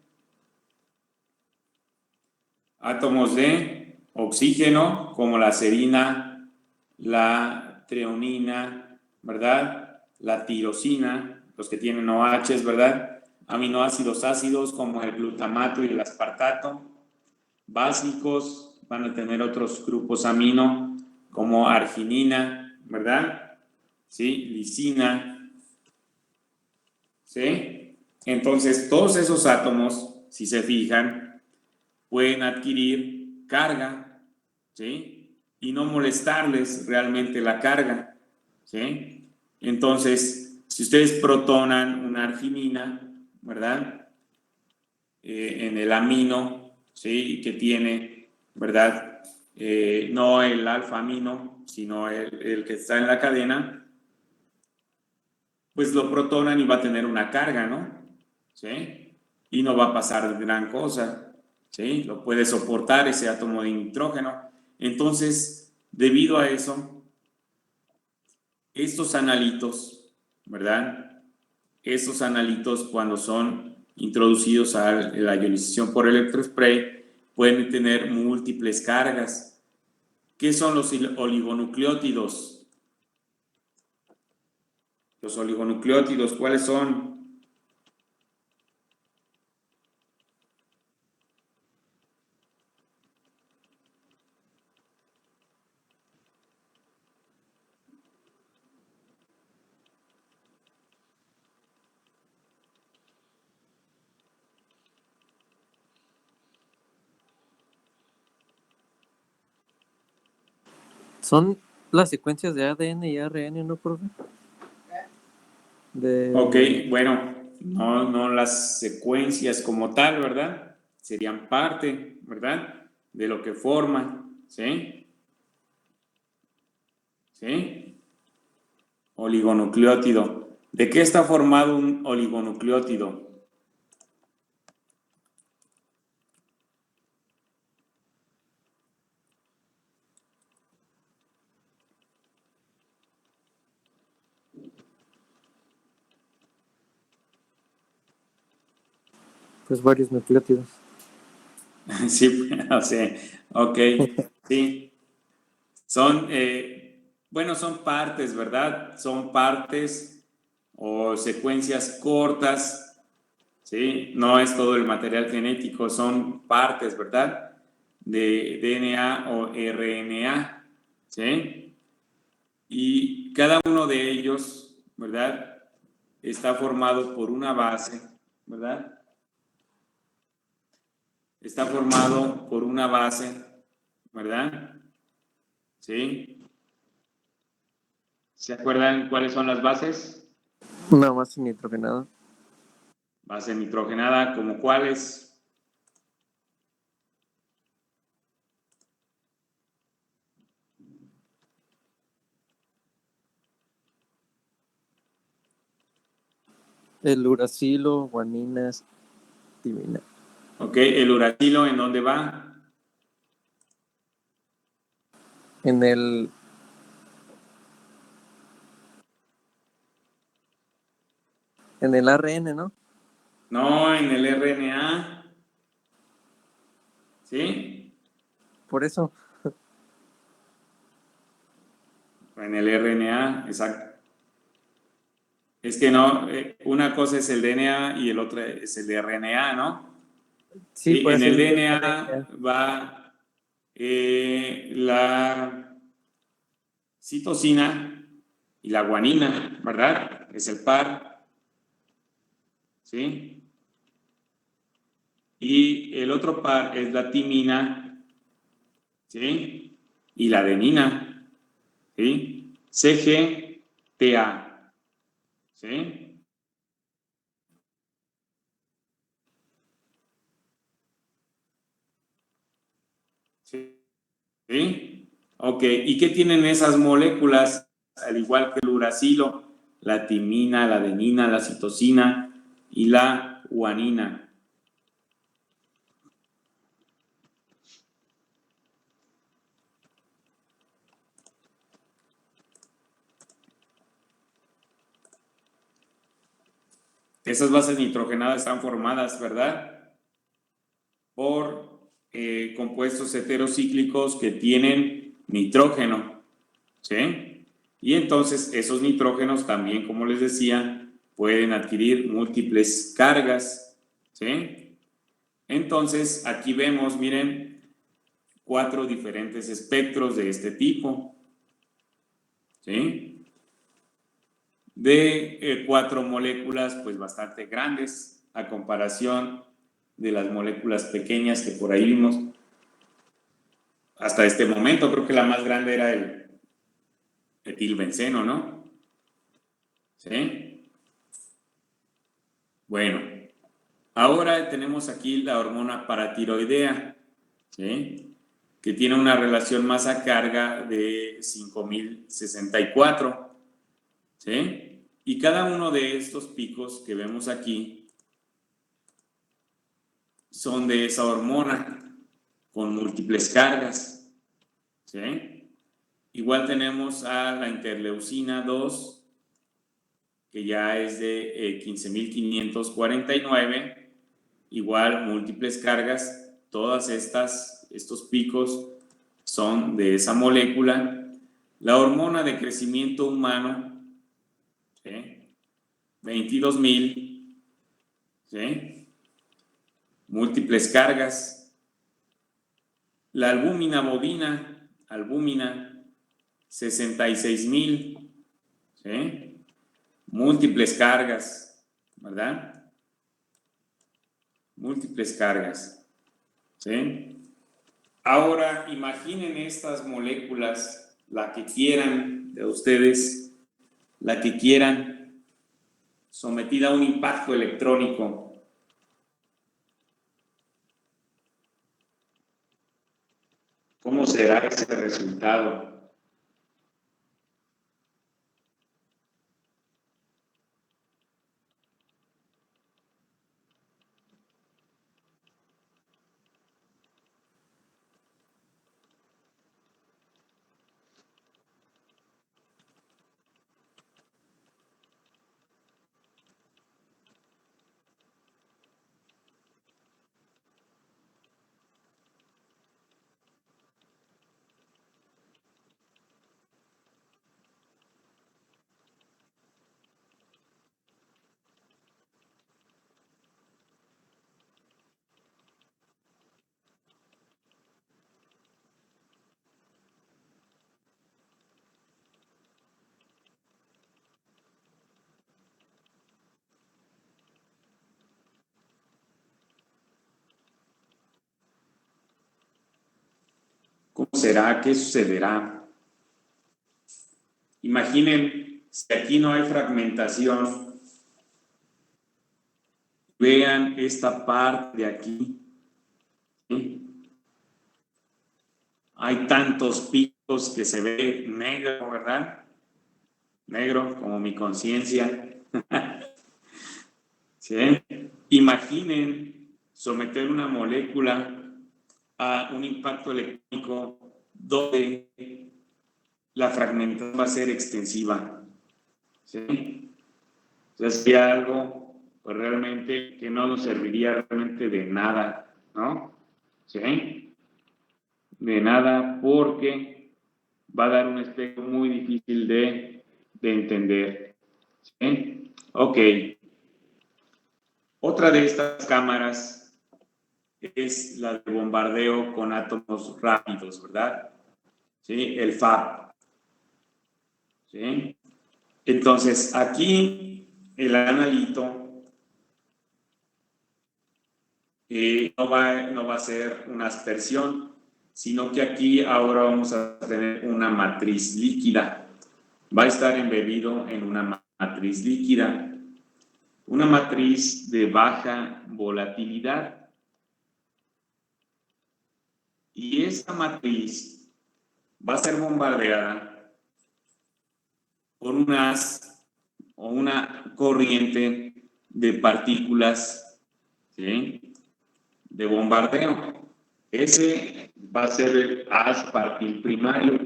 Átomos de oxígeno, como la serina, la treonina, ¿verdad? La tirosina, los que tienen OHs, ¿verdad? Aminoácidos ácidos, como el glutamato y el aspartato. Básicos, van a tener otros grupos amino, como arginina, ¿verdad? ¿Sí? Lisina, ¿sí? Entonces, todos esos átomos, si se fijan, pueden adquirir carga, ¿sí? Y no molestarles realmente la carga, ¿sí? Entonces, si ustedes protonan una arginina, ¿verdad? En el amino, ¿sí? Que tiene, ¿verdad? No el alfa amino, sino el que está en la cadena, pues lo protonan y va a tener una carga, ¿no? ¿Sí? Y no va a pasar gran cosa, ¿sí? Lo puede soportar ese átomo de nitrógeno. Entonces, debido a eso, estos analitos, ¿verdad? Estos analitos, cuando son introducidos a la ionización por electrospray, pueden tener múltiples cargas. ¿Qué son los oligonucleótidos? Los oligonucleótidos, ¿cuáles son? Son las secuencias de ADN y ARN, ¿no, profe? Ok, bueno, no las secuencias como tal, ¿verdad? Serían parte, ¿verdad? De lo que forma, ¿sí? ¿Sí? Oligonucleótido. ¿De qué está formado un oligonucleótido? Pues varios nucleótidos. Sí, o sea, ok, sí. Son, bueno, son partes, ¿verdad? Son partes o secuencias cortas, ¿sí? No es todo el material genético, son partes, ¿verdad? De DNA o RNA, ¿sí? Y cada uno de ellos, ¿verdad? Está formado por una base, ¿verdad? Está formado por una base, ¿verdad? ¿Sí? ¿Se acuerdan cuáles son las bases? Una base nitrogenada. Base nitrogenada, ¿como cuáles? El uracilo, guaninas, timina. Ok, el uracilo, ¿en dónde va? En el ARN, ¿no? No, en el RNA. ¿Sí? Por eso. En el RNA, exacto. Es que no, una cosa es el DNA y el otro es el RNA, ¿no? Sí, por en eso el dije DNA va la citosina y la guanina, ¿verdad? Es el par, ¿sí? Y el otro par es la timina, ¿sí? Y la adenina, ¿sí? CGTA, ¿sí? ¿Sí? Ok, ¿y qué tienen esas moléculas? Al igual que el uracilo, la timina, la adenina, la citosina y la guanina. Esas bases nitrogenadas están formadas, ¿verdad? Por compuestos heterocíclicos que tienen nitrógeno, ¿sí? Y entonces esos nitrógenos también, como les decía, pueden adquirir múltiples cargas, ¿sí? Entonces aquí vemos, miren, 4 diferentes espectros de este tipo, ¿sí? De 4 moléculas, pues bastante grandes a comparación de las moléculas pequeñas que por ahí vimos. Hasta este momento creo que la más grande era el etilbenceno, ¿no? ¿Sí? Bueno, ahora tenemos aquí la hormona paratiroidea, ¿sí? Que tiene una relación masa-carga de 5064, ¿sí? Y cada uno de estos picos que vemos aquí son de esa hormona con múltiples cargas, ¿sí? Igual tenemos a la interleucina 2, que ya es de 15.549, igual múltiples cargas, todas estos picos son de esa molécula. La hormona de crecimiento humano, ¿sí? 22.000, ¿sí? Múltiples cargas. La albúmina bovina, 66.000, ¿sí? Múltiples cargas, ¿verdad? Múltiples cargas, ¿sí? Ahora imaginen estas moléculas, la que quieran de ustedes, la que quieran, sometida a un impacto electrónico. ¿Cómo será ese resultado? ¿Cómo será? ¿Qué sucederá? Imaginen, si aquí no hay fragmentación, vean esta parte de aquí, ¿sí? Hay tantos picos que se ve negro, ¿verdad? Negro, como mi conciencia. ¿sí? Imaginen someter una molécula a un impacto electrónico donde la fragmentación va a ser extensiva, ¿sí? O sea, sería algo pues, realmente que no nos serviría realmente de nada, ¿no? ¿Sí? De nada, porque va a dar un aspecto muy difícil de entender. ¿Sí? Ok. Otra de estas cámaras es la de bombardeo con átomos rápidos, ¿verdad? ¿Sí? El FAB. ¿Sí? Entonces, aquí el analito no va a ser una aspersión, sino que aquí ahora vamos a tener una matriz líquida. Va a estar embebido en una matriz líquida, una matriz de baja volatilidad. Y esta matriz va a ser bombardeada por una corriente de partículas, ¿sí? De bombardeo. Ese va a ser el haz partil primario,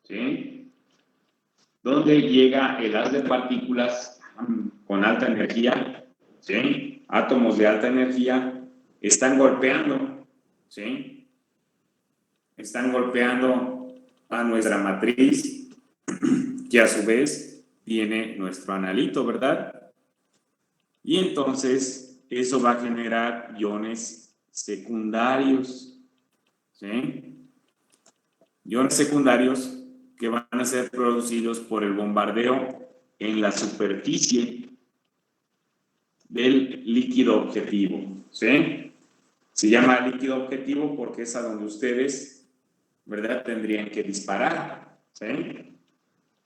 ¿sí? Donde llega el haz de partículas con alta energía, ¿sí? Átomos de alta energía están golpeando, ¿sí? Están golpeando a nuestra matriz, que a su vez tiene nuestro analito, ¿verdad? Y entonces eso va a generar iones secundarios, ¿sí? Iones secundarios que van a ser producidos por el bombardeo en la superficie del líquido objetivo, ¿sí? Se llama líquido objetivo porque es a donde ustedes, ¿verdad?, tendrían que disparar, ¿sí?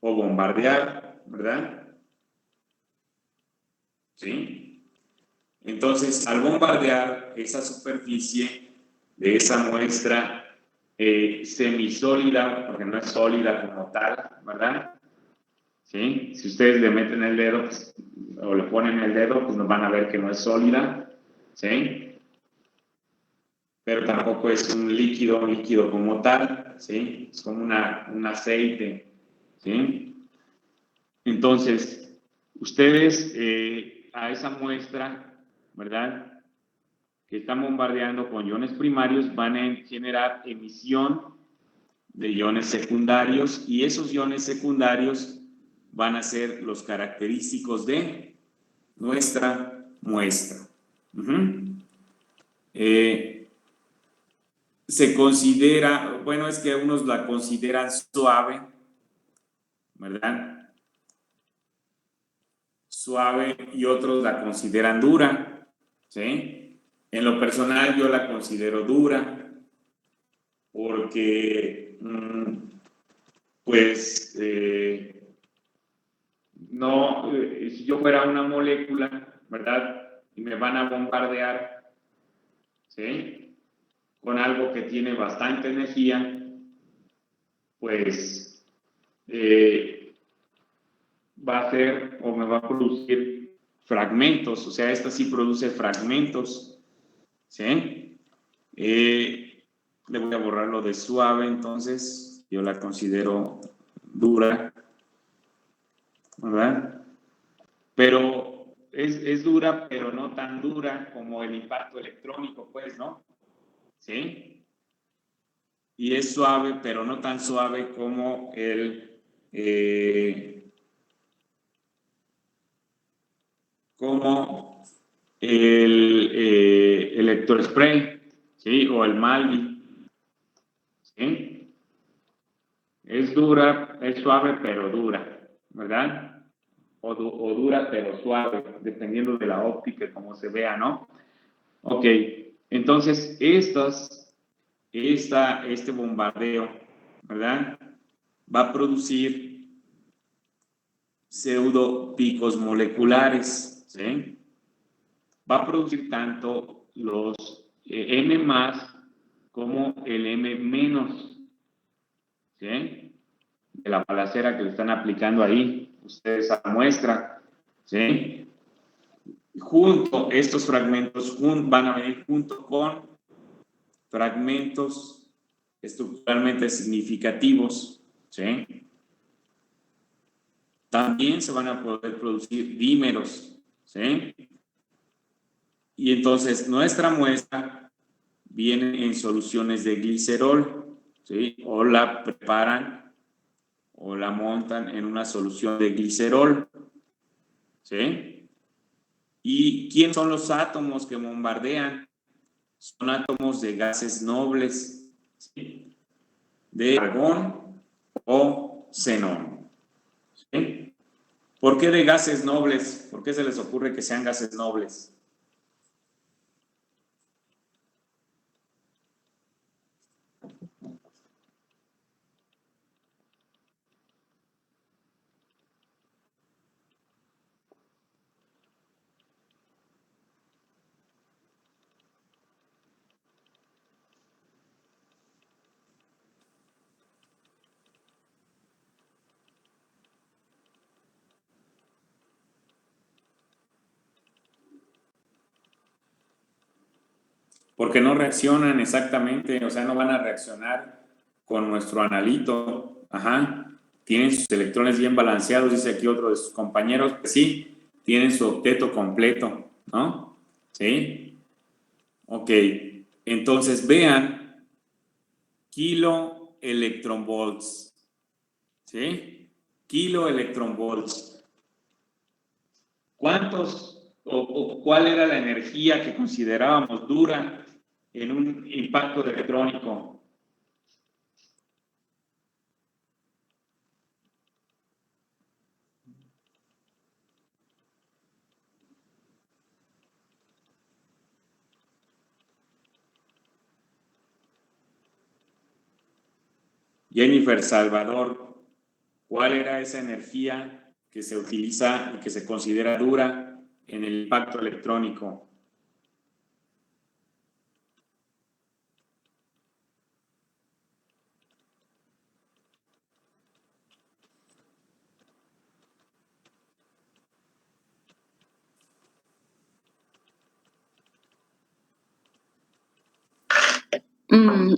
O bombardear, ¿verdad? ¿Sí? Entonces, al bombardear esa superficie de esa muestra semisólida, porque no es sólida como tal, ¿verdad? ¿Sí? Si ustedes le meten el dedo pues, o le ponen el dedo, pues nos van a ver que no es sólida, ¿sí? Pero tampoco es un líquido como tal, ¿sí? Es como un aceite, ¿sí? Entonces, ustedes a esa muestra, ¿verdad?, que están bombardeando con iones primarios, van a generar emisión de iones secundarios y esos iones secundarios van a ser los característicos de nuestra muestra. Se considera, bueno, es que unos la consideran suave, ¿verdad? Suave y otros la consideran dura, ¿sí? En lo personal yo la considero dura porque, pues, no, si yo fuera una molécula, ¿verdad? Y me van a bombardear, ¿sí? Con algo que tiene bastante energía, pues va a hacer o me va a producir fragmentos, o sea, esta sí produce fragmentos, ¿sí? Le voy a borrar lo de suave, entonces yo la considero dura, ¿verdad? Pero es dura, pero no tan dura como el impacto electrónico, pues, ¿no? ¿Sí? Y es suave, pero no tan suave como el electrospray, ¿sí? O el Malvi, ¿sí? Es dura, es suave, pero dura, ¿verdad? O dura, pero suave, dependiendo de la óptica, como se vea, ¿no? Ok, entonces este bombardeo, ¿verdad?, va a producir pseudopicos moleculares, ¿sí? Va a producir tanto los M más como el M menos, ¿sí? De la balacera que le están aplicando ahí, ustedes a la muestra, ¿sí? Estos fragmentos van a venir junto con fragmentos estructuralmente significativos, ¿sí? También se van a poder producir dímeros, ¿sí? Y entonces nuestra muestra viene en soluciones de glicerol, ¿sí? O la preparan o la montan en una solución de glicerol, ¿sí? ¿Y quiénes son los átomos que bombardean? Son átomos de gases nobles, ¿sí? De argón o xenón, ¿sí? ¿Por qué de gases nobles? ¿Por qué se les ocurre que sean gases nobles? Porque no reaccionan exactamente, o sea, no van a reaccionar con nuestro analito. Ajá. Tienen sus electrones bien balanceados, dice aquí otro de sus compañeros, que sí, tienen su octeto completo, ¿no? ¿Sí? Ok. Entonces, vean, kilo electronvolts, ¿sí? Kilo electronvolts. ¿Cuántos o cuál era la energía que considerábamos dura en un impacto electrónico? Jennifer Salvador, ¿cuál era esa energía que se utiliza y que se considera dura en el impacto electrónico?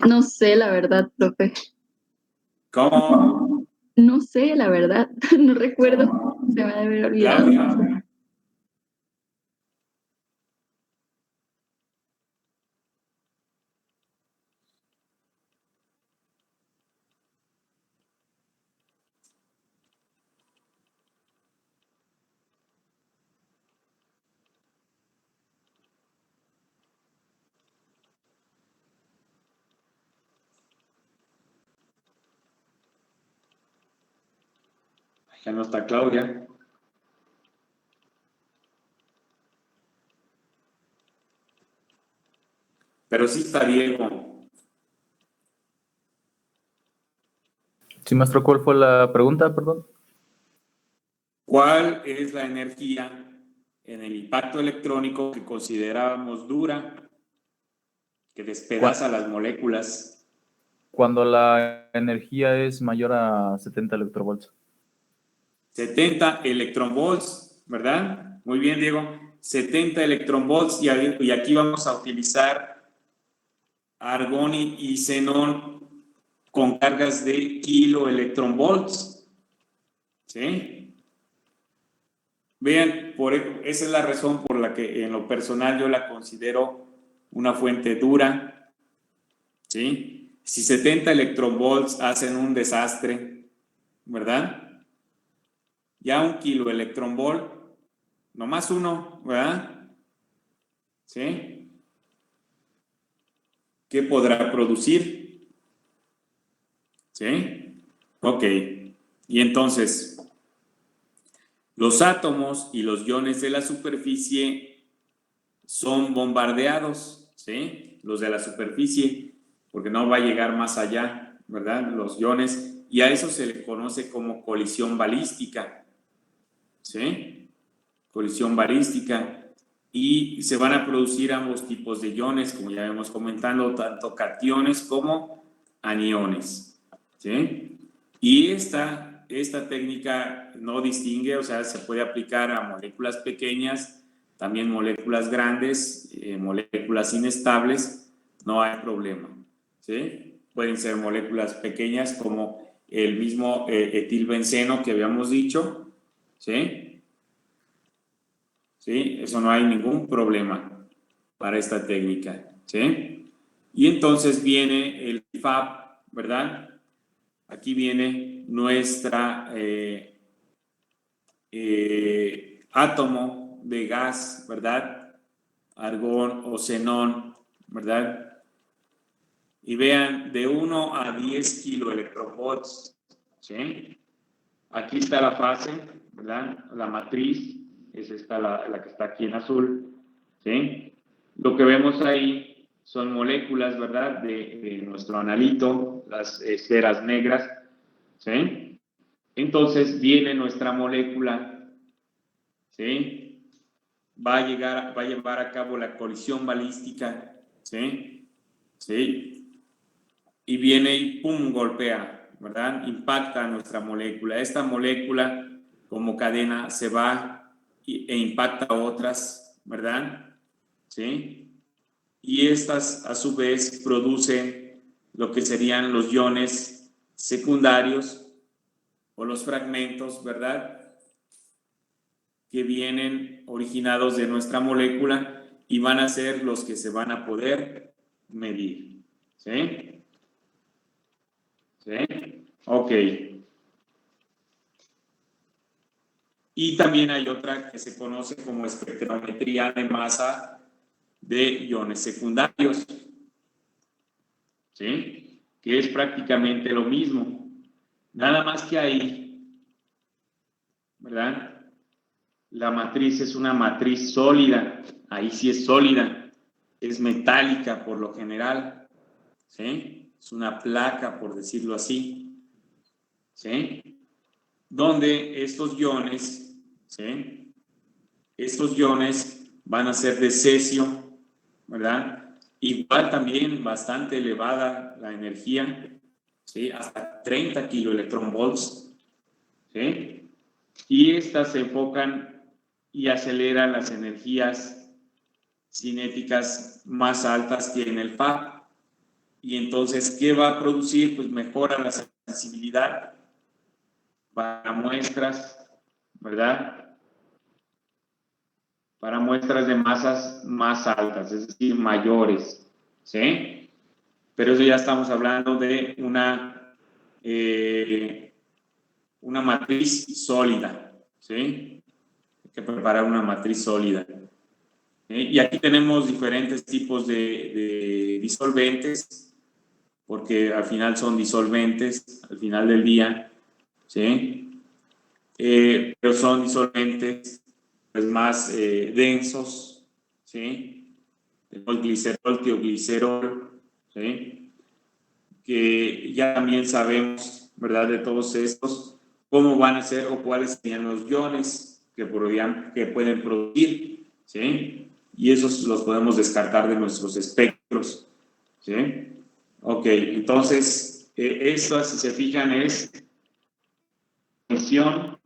No sé, la verdad, profe. ¿Cómo? No sé, la verdad. No recuerdo. Se me debe haber olvidado. Claudia. Ya no está Claudia. Pero sí está Diego. Sí, maestro, ¿cuál fue la pregunta, perdón? ¿Cuál es la energía en el impacto electrónico que considerábamos dura, que despedaza las moléculas? Cuando la energía es mayor a 70 electrovolts. 70 electronvolts, ¿verdad? Muy bien, Diego. 70 electronvolts y aquí vamos a utilizar argón y xenón con cargas de kiloelectronvolts. ¿Sí? Vean, esa es la razón por la que en lo personal yo la considero una fuente dura. ¿Sí? Si 70 electronvolts hacen un desastre, ¿verdad? Ya un kiloelectronvolt, nomás uno, ¿verdad? ¿Sí? ¿Qué podrá producir? ¿Sí? Ok. Y entonces, los átomos y los iones de la superficie son bombardeados, ¿sí? Los de la superficie, porque no va a llegar más allá, ¿verdad? Los iones, y a eso se le conoce como colisión balística, ¿sí? Colisión balística. Y se van a producir ambos tipos de iones, como ya hemos comentado, tanto cationes como aniones, ¿sí? Y esta técnica no distingue, o sea, se puede aplicar a moléculas pequeñas, también moléculas grandes, moléculas inestables, no hay problema, ¿sí? Pueden ser moléculas pequeñas como el mismo etilbenceno que habíamos dicho, ¿sí? ¿Sí? Eso no hay ningún problema para esta técnica, ¿sí? Y entonces viene el FAB, ¿verdad? Aquí viene nuestra átomo de gas, ¿verdad? Argón o xenón, ¿verdad? Y vean, de 1 a 10 kiloelectronvolts, ¿sí? Aquí está la fase, ¿verdad? La matriz, es esta la que está aquí en azul, ¿sí? Lo que vemos ahí son moléculas, ¿verdad? De nuestro analito, las esferas negras, ¿sí? Entonces viene nuestra molécula, ¿sí? Va a llevar a cabo la colisión balística, ¿sí? ¿Sí? Y viene y pum, golpea, ¿verdad? Impacta a nuestra molécula. Esta molécula como cadena se va e impacta a otras, ¿verdad? ¿Sí? Y estas a su vez producen lo que serían los iones secundarios o los fragmentos, ¿verdad? Que vienen originados de nuestra molécula y van a ser los que se van a poder medir, ¿sí? ¿Sí? Ok. Y también hay otra que se conoce como espectrometría de masa de iones secundarios, ¿sí? Que es prácticamente lo mismo. Nada más que ahí, ¿verdad? La matriz es una matriz sólida. Ahí sí es sólida. Es metálica por lo general, ¿sí? Es una placa, por decirlo así, ¿sí? Donde estos iones, ¿sí? Estos iones van a ser de cesio, ¿verdad? Igual también bastante elevada la energía, ¿sí? Hasta 30 kiloelectronvolts, ¿sí? Y estas se enfocan y aceleran las energías cinéticas más altas que en el FAB. Y entonces, ¿qué va a producir? Pues mejora la sensibilidad para muestras, ¿verdad? Para muestras de masas más altas, es decir, mayores, ¿sí? Pero eso ya estamos hablando de una matriz sólida, ¿sí? Hay que preparar una matriz sólida. Y aquí tenemos diferentes tipos de disolventes, porque al final son disolventes, al final del día, ¿sí? Pero son disolventes pues, más densos, ¿sí? Tenemos glicerol, tioglicerol, ¿sí? Que ya también sabemos, ¿verdad? De todos estos, cómo van a ser o cuáles serían los iones que pueden producir, ¿sí? Y esos los podemos descartar de nuestros espectros, ¿sí? Ok, entonces, esto, si se fijan, es tensión,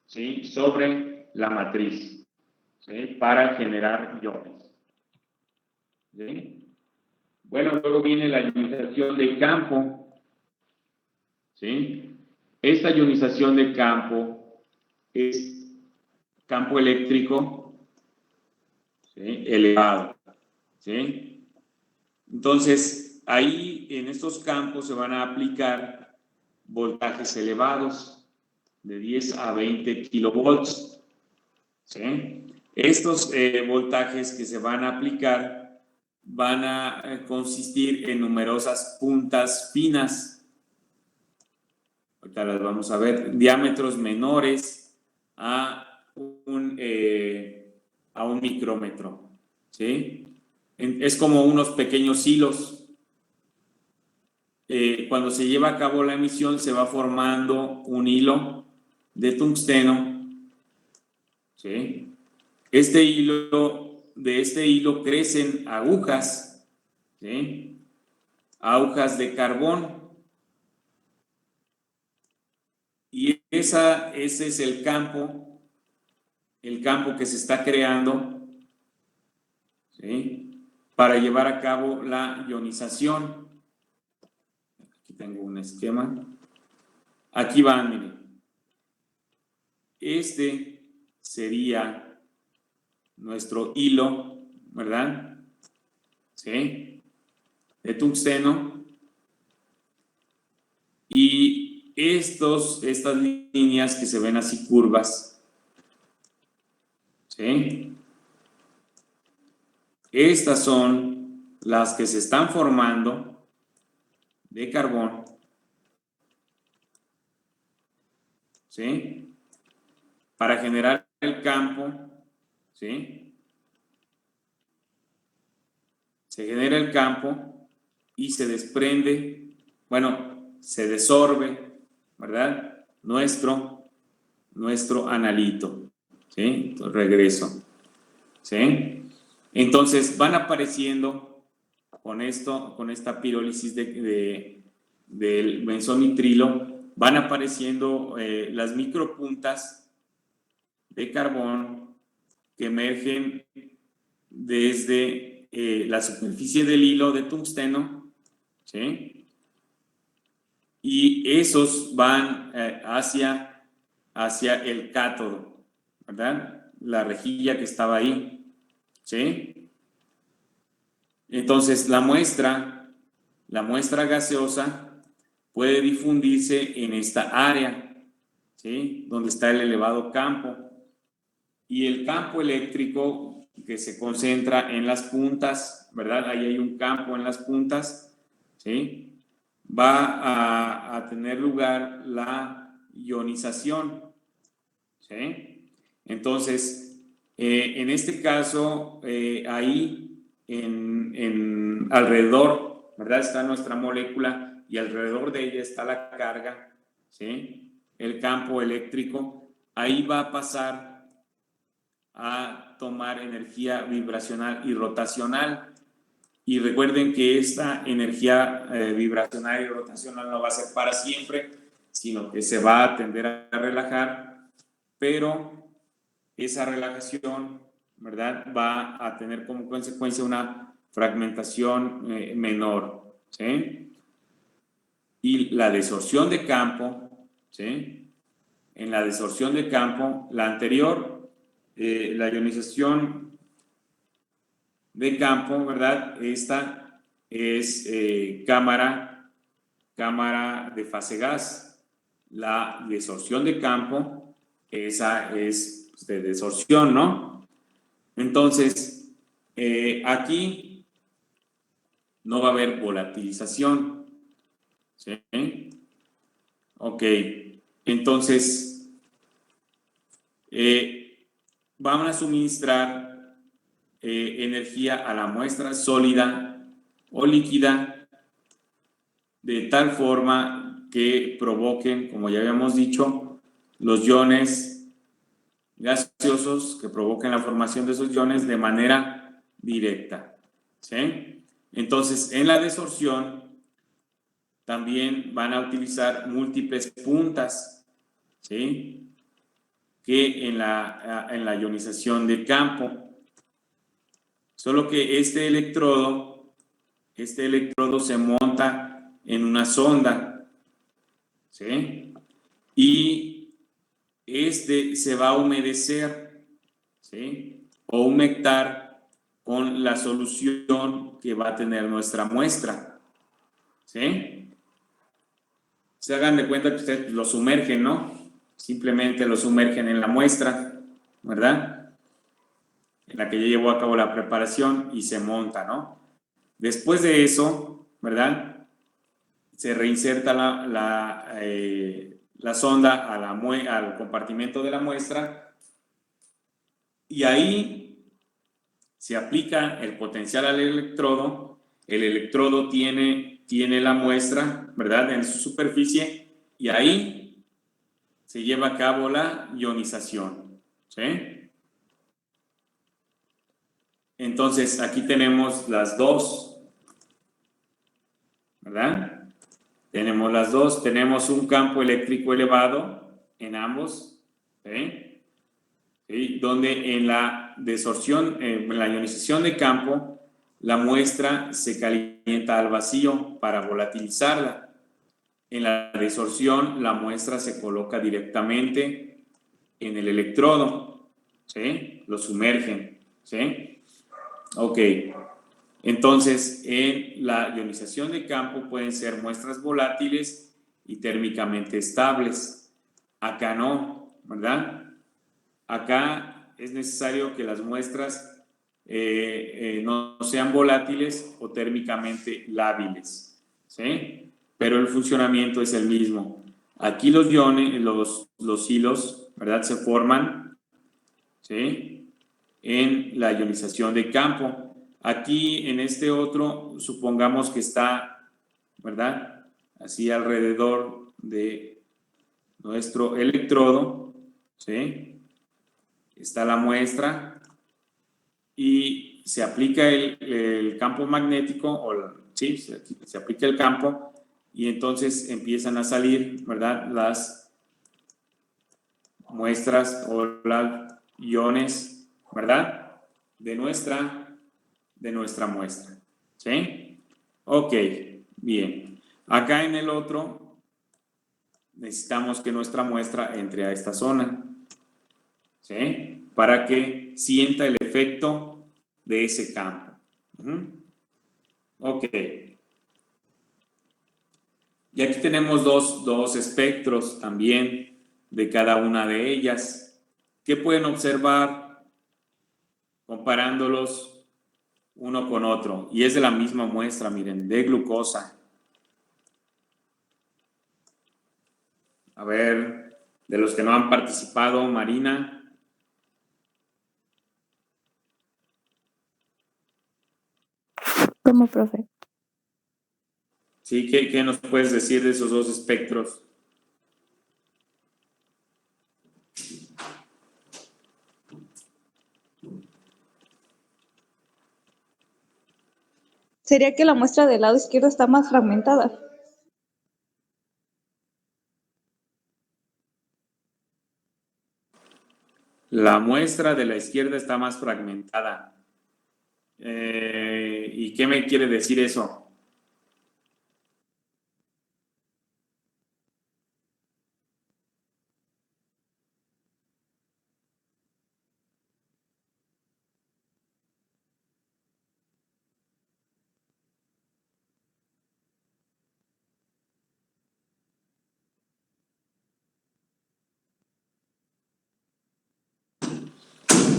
¿sí? Sobre la matriz, ¿sí? Para generar iones, ¿sí? Bueno, luego viene la ionización de campo, ¿sí? Esta ionización de campo es campo eléctrico, ¿sí? Elevado, ¿sí? Entonces, ahí en estos campos se van a aplicar voltajes elevados de 10 a 20 kilovolts, ¿sí? Estos voltajes que se van a aplicar van a consistir en numerosas puntas finas. Ahorita las vamos a ver, diámetros menores a un micrómetro, ¿sí? Es como unos pequeños hilos. Cuando se lleva a cabo la emisión se va formando un hilo de tungsteno, ¿sí? De este hilo crecen agujas, ¿sí? Agujas de carbón. Y ese es el campo que se está creando ¿sí? Para llevar a cabo la ionización. Aquí tengo un esquema. Aquí van, miren. Este sería nuestro hilo, ¿verdad? ¿Sí? De tungsteno. Y estas líneas que se ven así curvas, ¿sí? Estas son las que se están formando de carbón, ¿sí? Para generar el campo, ¿sí? Se genera el campo y se desprende, bueno, se desorbe, ¿verdad? Nuestro analito, ¿sí? Entonces, regreso, ¿sí? Entonces van apareciendo con esta pirólisis del benzonitrilo, van apareciendo las micropuntas de carbón que emergen desde la superficie del hilo de tungsteno, ¿sí? Y esos van hacia el cátodo, ¿verdad? La rejilla que estaba ahí, ¿sí? Entonces la muestra gaseosa puede difundirse en esta área, ¿sí? Donde está el elevado campo. Y el campo eléctrico que se concentra en las puntas, ¿verdad? Ahí hay un campo en las puntas, ¿sí? Va a tener lugar la ionización, ¿sí? Entonces, en este caso, ahí alrededor, ¿verdad? Está nuestra molécula y alrededor de ella está la carga, ¿sí? El campo eléctrico, ahí va a pasar a tomar energía vibracional y rotacional. Y recuerden que esta energía vibracional y rotacional no va a ser para siempre, sino que se va a tender a relajar, pero esa relajación, ¿verdad? Va a tener como consecuencia una fragmentación menor, ¿sí? Y la desorción de campo, ¿sí? En la desorción de campo, la anterior, la ionización de campo, ¿verdad? Esta es cámara de fase gas. La desorción de campo, esa es de desorción, ¿no? Entonces, aquí no va a haber volatilización, ¿sí? Ok, entonces, vamos a suministrar energía a la muestra sólida o líquida de tal forma que provoquen, como ya habíamos dicho, los iones gaseosos, que provoquen la formación de esos iones de manera directa, ¿sí? Entonces, en la desorción también van a utilizar múltiples puntas, ¿sí? Que en la ionización de campo. Solo que este electrodo se monta en una sonda, ¿sí? Y se va a humedecer, ¿sí? O humectar con la solución que va a tener nuestra muestra, ¿sí? Se hagan de cuenta que ustedes lo sumergen, ¿no? Simplemente lo sumergen en la muestra, ¿verdad? En la que ya llevó a cabo la preparación y se monta, ¿no? Después de eso, ¿verdad? Se reinserta la sonda al compartimento de la muestra y ahí se aplica el potencial al electrodo. El electrodo tiene la muestra, ¿verdad? En su superficie y ahí se lleva a cabo la ionización, ¿sí? Entonces, aquí tenemos las dos, ¿verdad? Tenemos las dos, tenemos un campo eléctrico elevado en ambos, ¿sí? ¿Sí? Donde en la desorción, en la ionización de campo, la muestra se calienta al vacío para volatilizarla. En la desorción, la muestra se coloca directamente en el electrodo, ¿sí? Lo sumergen, ¿sí? Ok. Entonces, en la ionización de campo pueden ser muestras volátiles y térmicamente estables. Acá no, ¿verdad? Acá es necesario que las muestras no sean volátiles o térmicamente lábiles, ¿sí? Pero el funcionamiento es el mismo. Aquí los iones, los hilos, ¿verdad? Se forman, ¿sí? En la ionización de campo. Aquí en este otro, supongamos que está, ¿verdad? Así alrededor de nuestro electrodo, ¿sí? Está la muestra y se aplica el campo magnético, sí, se aplica el campo y entonces empiezan a salir, ¿verdad? Las muestras o los iones, ¿verdad? De nuestra muestra, ¿sí? Ok, bien. Acá en el otro necesitamos que nuestra muestra entre a esta zona, ¿sí? Para que sienta el efecto de ese campo. Ok. Y aquí tenemos dos espectros también de cada una de ellas. ¿Qué pueden observar comparándolos uno con otro? Y es de la misma muestra, miren, de glucosa. A ver, de los que no han participado, Marina. ¿Cómo, profe? Sí, ¿qué nos puedes decir de esos dos espectros? Sería que la muestra del lado izquierdo está más fragmentada. La muestra de la izquierda está más fragmentada. ¿Y qué me quiere decir eso?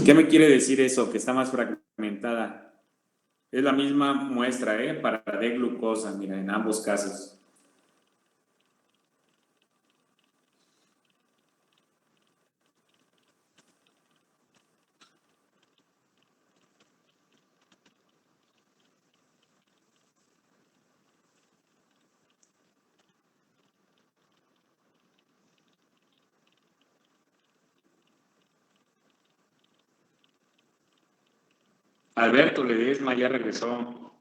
¿Qué me quiere decir eso? Que está más fragmentada. Es la misma muestra, para de glucosa, mira, en ambos casos. Alberto Ledesma ya regresó.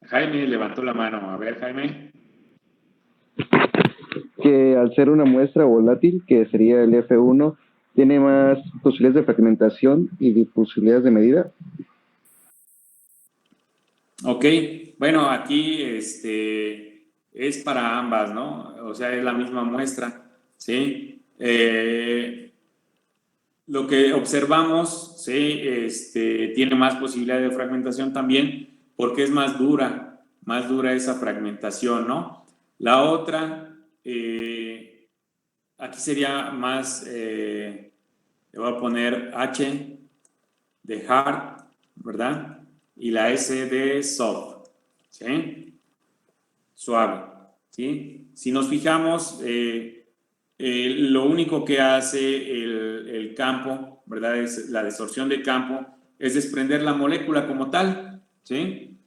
Jaime levantó la mano. A ver, Jaime. Que al ser una muestra volátil, que sería el F1, tiene más posibilidades de fragmentación y posibilidades de medida. Ok, bueno, aquí es para ambas, ¿no? O sea, es la misma muestra, ¿sí? Lo que observamos, ¿sí? Tiene más posibilidad de fragmentación también porque es más dura esa fragmentación, ¿no? La otra, aquí sería más, le voy a poner H de hard, ¿verdad? Y la S de soft, ¿sí? Suave, ¿sí? Si nos fijamos, lo único que hace el campo, ¿verdad? Es la desorción de campo, es desprender la molécula como tal, ¿sí?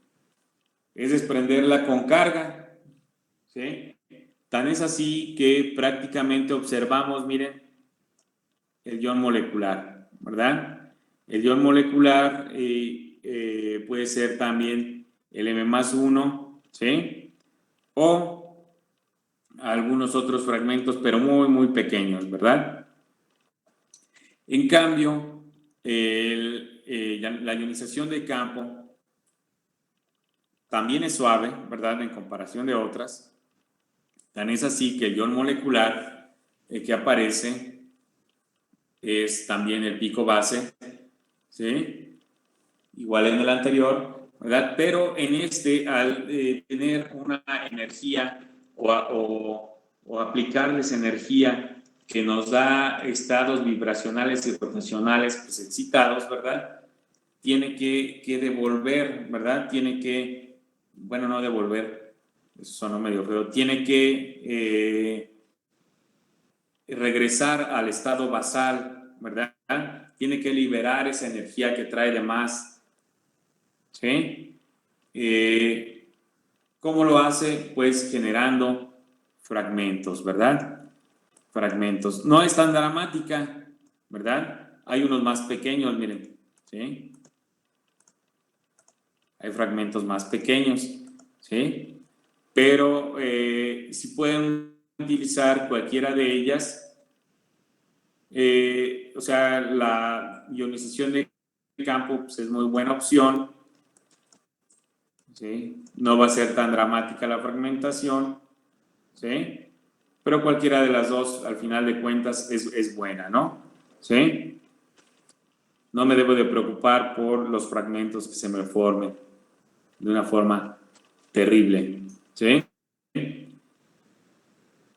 Es desprenderla con carga, ¿sí? Tan es así que prácticamente observamos, miren, el ion molecular, ¿verdad? El ion molecular puede ser también el M+1, ¿sí? o algunos otros fragmentos, pero muy, muy pequeños, ¿verdad? En cambio, la ionización de campo también es suave, ¿verdad? En comparación de otras. Tan es así que el ion molecular que aparece es también el pico base, ¿sí? Igual en el anterior, ¿verdad? Pero en este, al tener una energía o aplicarles energía que nos da estados vibracionales y rotacionales pues, excitados, ¿verdad? Tiene que devolver, ¿verdad? Tiene que, bueno, no devolver, eso sonó medio feo, tiene que regresar al estado basal, ¿verdad? Tiene que liberar esa energía que trae de más, ¿sí? ¿Cómo lo hace? Pues generando fragmentos, ¿verdad? Fragmentos. No es tan dramática, ¿verdad? Hay unos más pequeños, miren, ¿sí? Hay fragmentos más pequeños, ¿sí? Pero si pueden utilizar cualquiera de ellas, o sea, la ionización de campo pues, es muy buena opción, ¿sí? No va a ser tan dramática la fragmentación, ¿sí? Pero cualquiera de las dos, al final de cuentas, es buena, ¿no? ¿Sí? No me debo de preocupar por los fragmentos que se me formen de una forma terrible, ¿sí?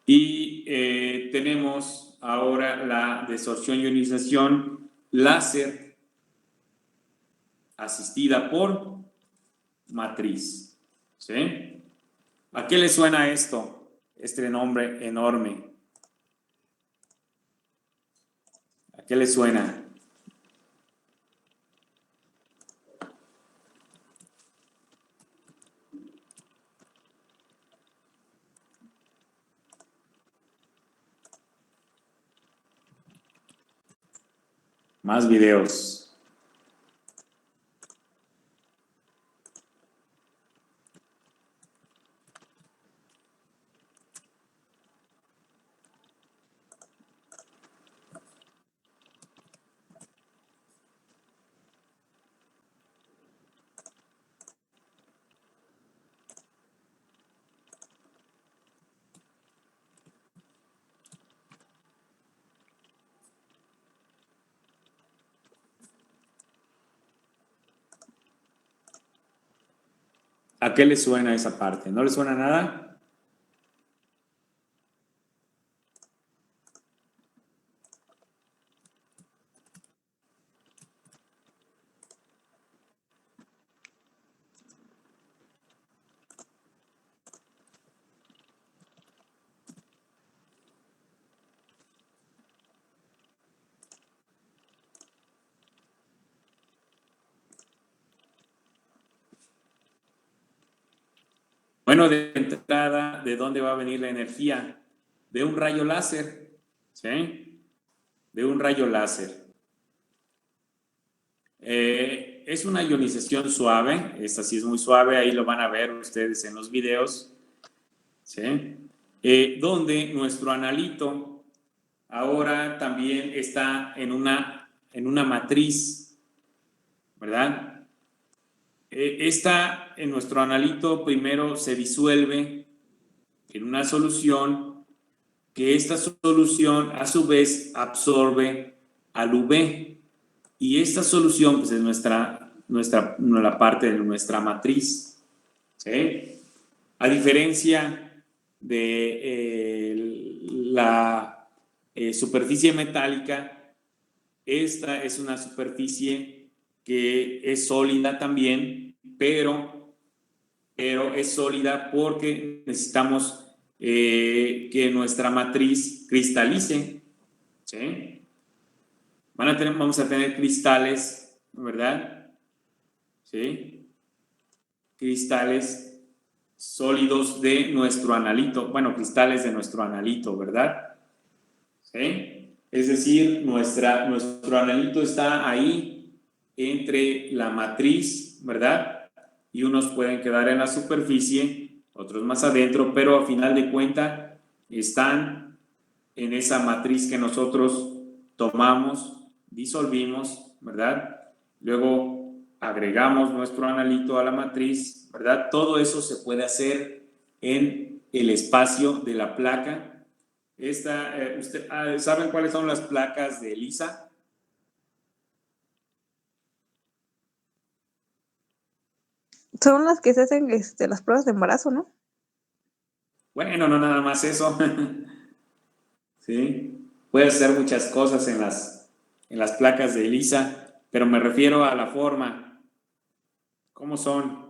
Y tenemos ahora la desorción ionización láser asistida por matriz, ¿sí? ¿A qué le suena esto? Este nombre enorme. ¿A qué le suena? Más videos. ¿A qué le suena esa parte? ¿No le suena nada? Bueno, de entrada, ¿de dónde va a venir la energía? De un rayo láser, ¿sí? De un rayo láser. Es una ionización suave, esta sí es muy suave, ahí lo van a ver ustedes en los videos, ¿sí? Donde nuestro analito ahora también está en una matriz, ¿verdad? Esta en nuestro analito primero se disuelve en una solución que esta solución a su vez absorbe al UV y esta solución pues es la parte de nuestra matriz, ¿sí? A diferencia de la superficie metálica, esta es una superficie que es sólida también, pero es sólida porque necesitamos que nuestra matriz cristalice, ¿sí? Vamos a tener cristales, ¿verdad? ¿Sí? Cristales sólidos de nuestro analito, bueno, cristales de nuestro analito, ¿verdad? ¿Sí? Es decir, nuestro analito está ahí entre la matriz, ¿verdad? Y unos pueden quedar en la superficie otros más adentro, pero a final de cuentas están en esa matriz que nosotros tomamos, disolvimos, ¿verdad? Luego agregamos nuestro analito a la matriz, ¿verdad? Todo eso se puede hacer en el espacio de la placa. ¿Saben cuáles son las placas de ELISA? Son las que se hacen las pruebas de embarazo, ¿no? Bueno, no nada más eso. ¿Sí? Puedes hacer muchas cosas en las placas de ELISA, pero me refiero a la forma. ¿Cómo son?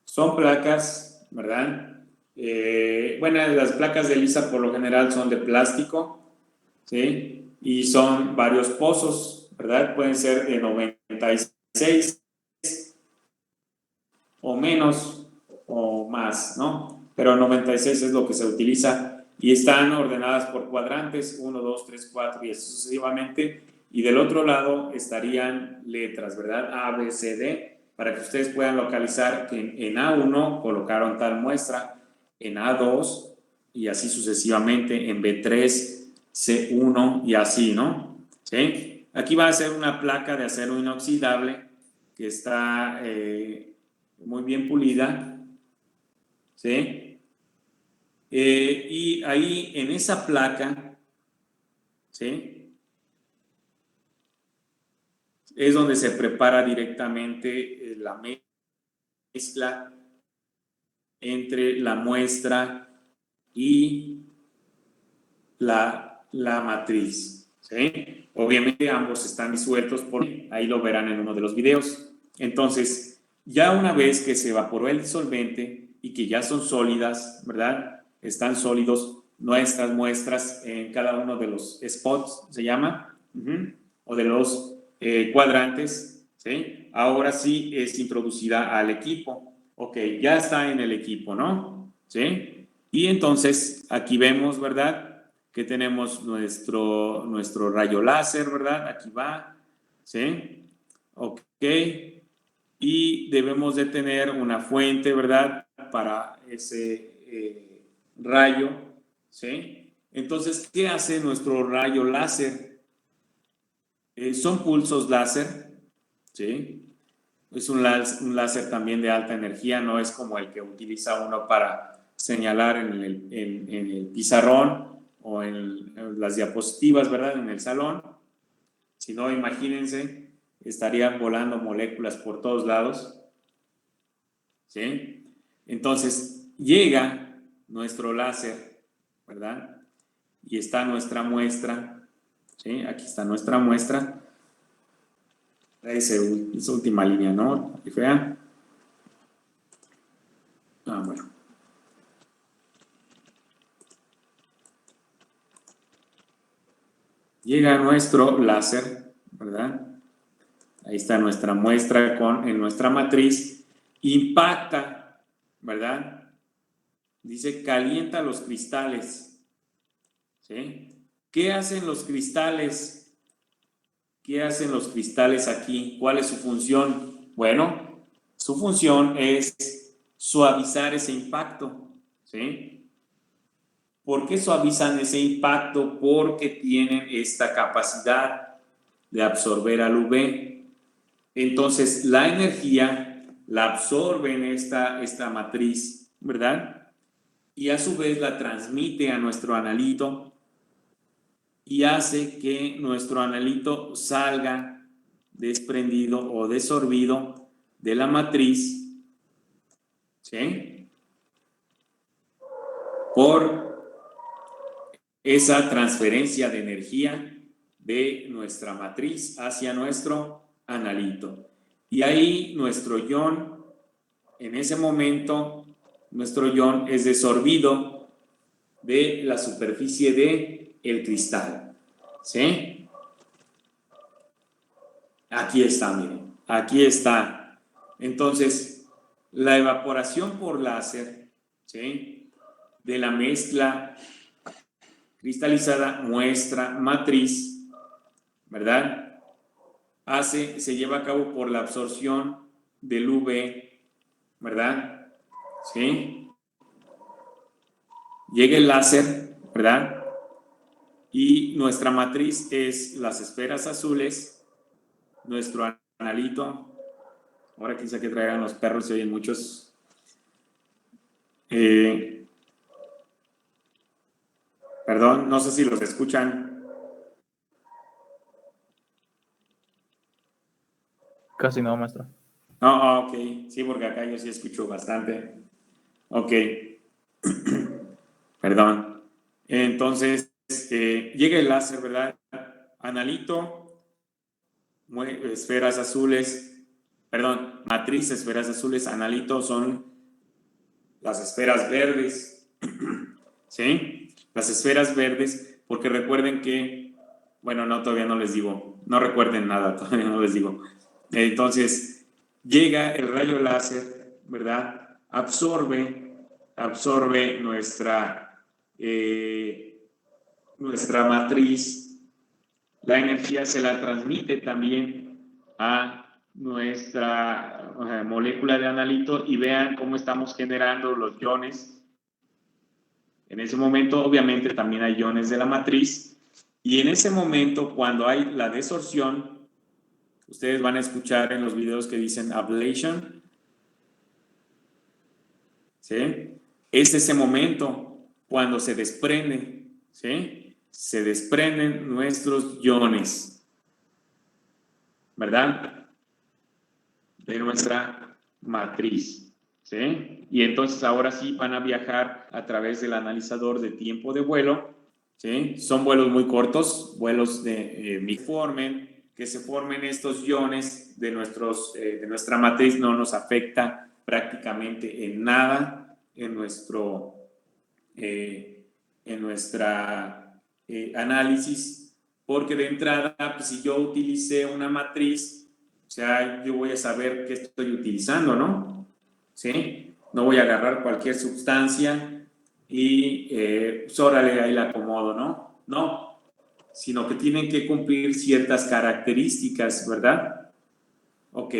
Son placas, ¿verdad? Bueno, las placas de ELISA por lo general son de plástico, ¿sí? Y son varios pozos, ¿verdad? Pueden ser de 96 o menos o más, ¿no? Pero 96 es lo que se utiliza y están ordenadas por cuadrantes, 1, 2, 3, 4 y así sucesivamente. Y del otro lado estarían letras, ¿verdad? A, B, C, D, para que ustedes puedan localizar que en A1 colocaron tal muestra, en A2 y así sucesivamente, en B3, C1 y así, ¿no? ¿Sí? Aquí va a ser una placa de acero inoxidable que está muy bien pulida, ¿sí? Y ahí en esa placa, ¿sí? Es donde se prepara directamente la mezcla entre la muestra y la matriz, ¿sí? Obviamente ambos están disueltos, ahí lo verán en uno de los videos. Entonces, ya una vez que se evaporó el disolvente y que ya son sólidas, ¿verdad? Están sólidos nuestras muestras en cada uno de los spots, se llama, o de los cuadrantes, ¿sí? Ahora sí es introducida al equipo. Ok, ya está en el equipo, ¿no? ¿Sí? Y entonces aquí vemos, ¿verdad? Que tenemos nuestro rayo láser, ¿verdad? Aquí va, ¿sí? Ok. Y debemos de tener una fuente, ¿verdad? Para ese rayo, ¿sí? Entonces, ¿qué hace nuestro rayo láser? Son pulsos láser, ¿sí? Es un láser también de alta energía, no es como el que utiliza uno para señalar en el pizarrón o en las diapositivas, ¿verdad? En el salón. Si no, imagínense, estarían volando moléculas por todos lados, ¿sí? Entonces, llega nuestro láser, ¿verdad? Y está nuestra muestra, ¿sí? Aquí está nuestra muestra. Esa última línea, ¿no? ¿Y vean? Bueno. Llega nuestro láser, ¿verdad? Ahí está nuestra muestra en nuestra matriz. Impacta, ¿verdad? Dice, calienta los cristales, ¿sí? ¿Qué hacen los cristales? ¿Qué hacen los cristales aquí? ¿Cuál es su función? Bueno, su función es suavizar ese impacto, ¿sí? ¿Por qué suavizan ese impacto? Porque tienen esta capacidad de absorber al UV. Entonces, la energía la absorben esta matriz, ¿verdad? Y a su vez la transmite a nuestro analito y hace que nuestro analito salga desprendido o desorbido de la matriz, ¿sí? Por esa transferencia de energía de nuestra matriz hacia nuestro analito. Y ahí nuestro ion, en ese momento, nuestro ion es desorbido de la superficie de el cristal, ¿sí? Aquí está, miren, aquí está Entonces, la evaporación por láser, ¿sí?, de la mezcla cristalizada muestra matriz, ¿verdad? Se lleva a cabo por la absorción del UV, ¿verdad? ¿Sí? Llega el láser, ¿verdad? Y nuestra matriz es las esferas azules, nuestro analito. Ahora quizá que traigan los perros, se oyen muchos. Perdón, no sé si los escuchan. Casi no, maestro. No, ok. Sí, porque acá yo sí escucho bastante. Ok. Perdón. Entonces, llega el láser, ¿verdad? Analito, esferas azules, perdón, matriz, esferas azules, analito son las esferas verdes, ¿sí? Las esferas verdes, porque recuerden que, bueno, no, todavía no les digo, no recuerden nada, todavía no les digo. Entonces, llega el rayo láser, ¿verdad? Absorbe nuestra matriz, la energía se la transmite también a nuestra molécula de analito y vean cómo estamos generando los iones. En ese momento, obviamente, también hay iones de la matriz y en ese momento, cuando hay la desorción, ustedes van a escuchar en los videos que dicen ablation, ¿sí? Es ese momento cuando se desprende, ¿sí? Se desprenden nuestros iones, ¿verdad? De nuestra matriz, ¿sí? Y entonces ahora sí van a viajar a través del analizador de tiempo de vuelo, ¿sí? Son vuelos muy cortos, vuelos que se formen estos iones de nuestra matriz no nos afecta prácticamente en nada en nuestra análisis, porque de entrada, pues, si yo utilicé una matriz, o sea, yo voy a saber qué estoy utilizando, ¿no? ¿Sí? No voy a agarrar cualquier sustancia y pues, órale, ahí la acomodo, ¿no? No, sino que tienen que cumplir ciertas características, ¿verdad? Ok,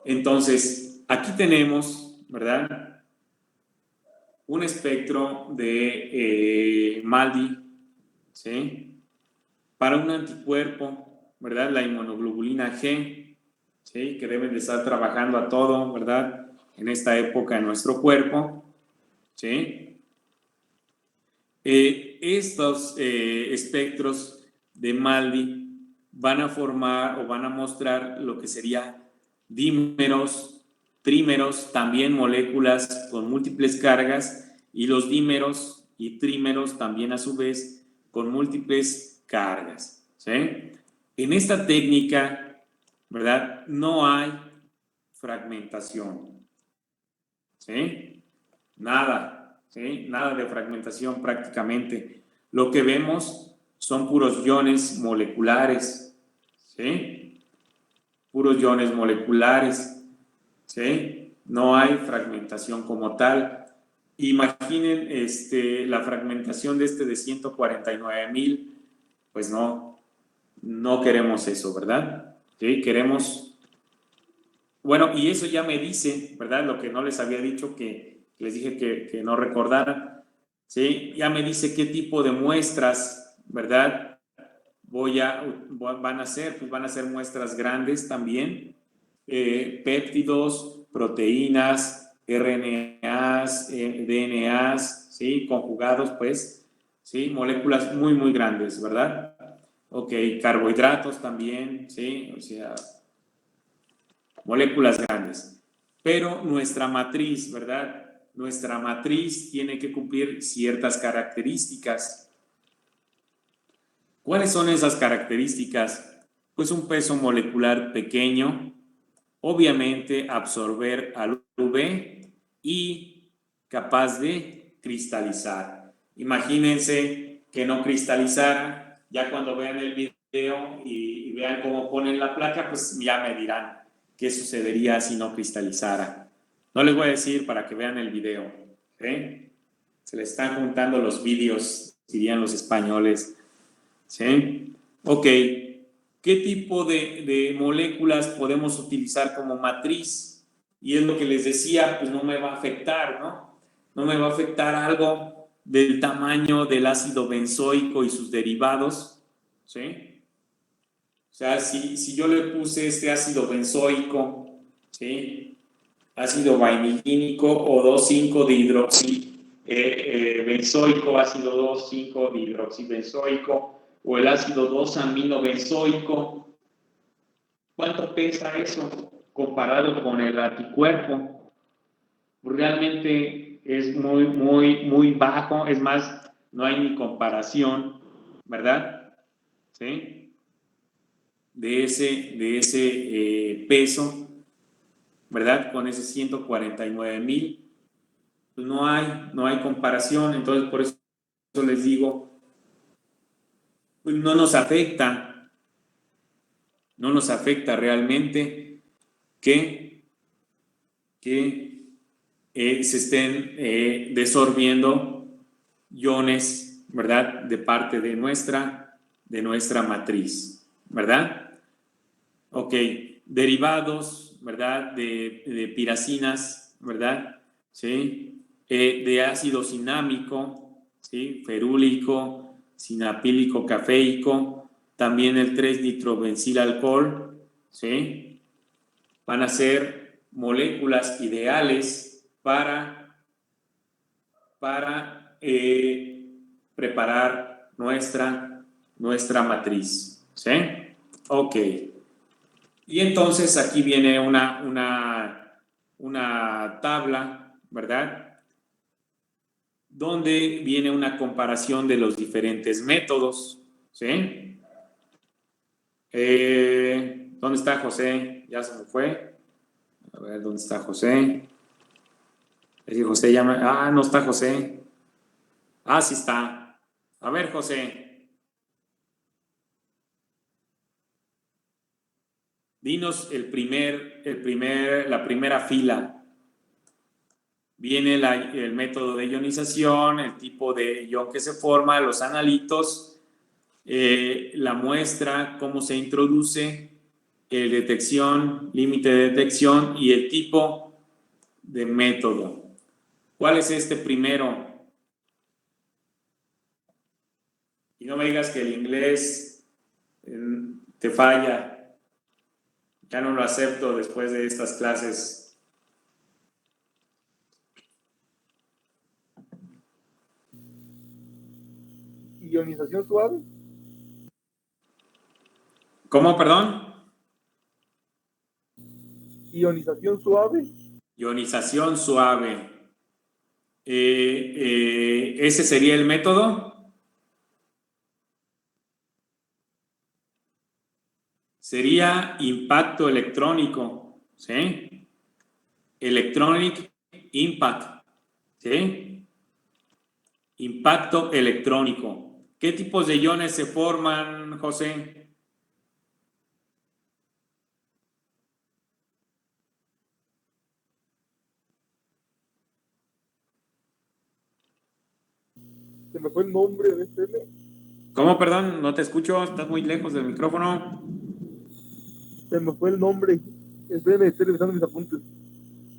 entonces, aquí tenemos, ¿verdad?, un espectro de MALDI, ¿sí?, para un anticuerpo, ¿verdad?, la inmunoglobulina G, ¿sí?, que deben de estar trabajando a todo, ¿verdad?, en esta época en nuestro cuerpo, ¿sí? Estos espectros de MALDI van a formar o van a mostrar lo que sería dímeros, trímeros, también moléculas con múltiples cargas, y los dímeros y trímeros también a su vez con múltiples cargas, ¿sí? En esta técnica, ¿verdad?, no hay fragmentación, ¿sí? Nada, ¿sí? Nada de fragmentación prácticamente. Lo que vemos son puros iones moleculares, ¿sí? Puros iones moleculares, ¿sí? No hay fragmentación como tal. Imaginen la fragmentación de de 149,000, pues no queremos eso, ¿verdad? ¿Sí? Queremos, bueno, y eso ya me dice, ¿verdad? Lo que no les había dicho, que les dije que no recordaran, ¿sí? Ya me dice qué tipo de muestras, ¿verdad?, van a ser, pues van a ser muestras grandes también, péptidos, proteínas, RNAs, DNAs, ¿sí?, conjugados, pues, ¿sí?, moléculas muy, muy grandes, ¿verdad? Ok, carbohidratos también, ¿sí? O sea, moléculas grandes. Pero nuestra matriz, ¿verdad?, nuestra matriz tiene que cumplir ciertas características. ¿Cuáles son esas características? Pues un peso molecular pequeño, obviamente absorber al UV y capaz de cristalizar. Imagínense que no cristalizara. Ya cuando vean el video y vean cómo ponen la placa, pues ya me dirán qué sucedería si no cristalizara. No les voy a decir para que vean el video. ¿Ok? Se le están juntando los vídeos, dirían los españoles. ¿Sí? Ok. ¿Qué tipo de moléculas podemos utilizar como matriz? Y es lo que les decía, pues no me va a afectar, ¿no? No me va a afectar algo del tamaño del ácido benzoico y sus derivados, ¿sí? O sea, si yo le puse este ácido benzoico, ¿sí? Ácido vainilínico o 2,5 de benzoico, ácido 2,5 de hidroxibenzoico, o el ácido 2-aminobenzoico. ¿Cuánto pesa eso comparado con el anticuerpo? Realmente es muy bajo, es más, no hay ni comparación, ¿verdad? ¿Sí? De ese peso, ¿verdad? Con ese 149,000, pues no hay comparación. Entonces, por eso les digo, pues no nos afecta realmente que se estén desorbiendo iones, ¿verdad? De parte de nuestra matriz, ¿verdad? Ok, derivados, ¿verdad? De piracinas, ¿verdad? ¿Sí? De ácido cinámico, ¿sí? Ferúlico, sinapílico, cafeico, también el 3-nitrobenzilalcohol, ¿sí? Van a ser moléculas ideales para preparar nuestra matriz, ¿sí? Ok. Y entonces aquí viene una tabla, ¿verdad? Donde viene una comparación de los diferentes métodos, ¿sí? ¿Dónde está José? Ya se me fue. A ver, ¿dónde está José? Es que José llama. Ah, no está José. Ah, sí está. A ver, José. Dinos la primera fila. Viene el método de ionización, el tipo de ion que se forma, los analitos, la muestra, cómo se introduce, detección, límite de detección y el tipo de método. ¿Cuál es este primero? Y no me digas que el inglés te falla. Ya no lo acepto después de estas clases. ¿Ionización suave? ¿Cómo, perdón? ¿Ionización suave? Ionización suave. ¿Ese sería el método? Sería impacto electrónico, ¿sí? Electronic impact, ¿sí? Impacto electrónico. ¿Qué tipos de iones se forman, José? Se me fue el nombre de este. ¿Cómo, perdón? No te escucho, estás muy lejos del micrófono. Se me fue el nombre. Espérame, estoy revisando mis apuntes.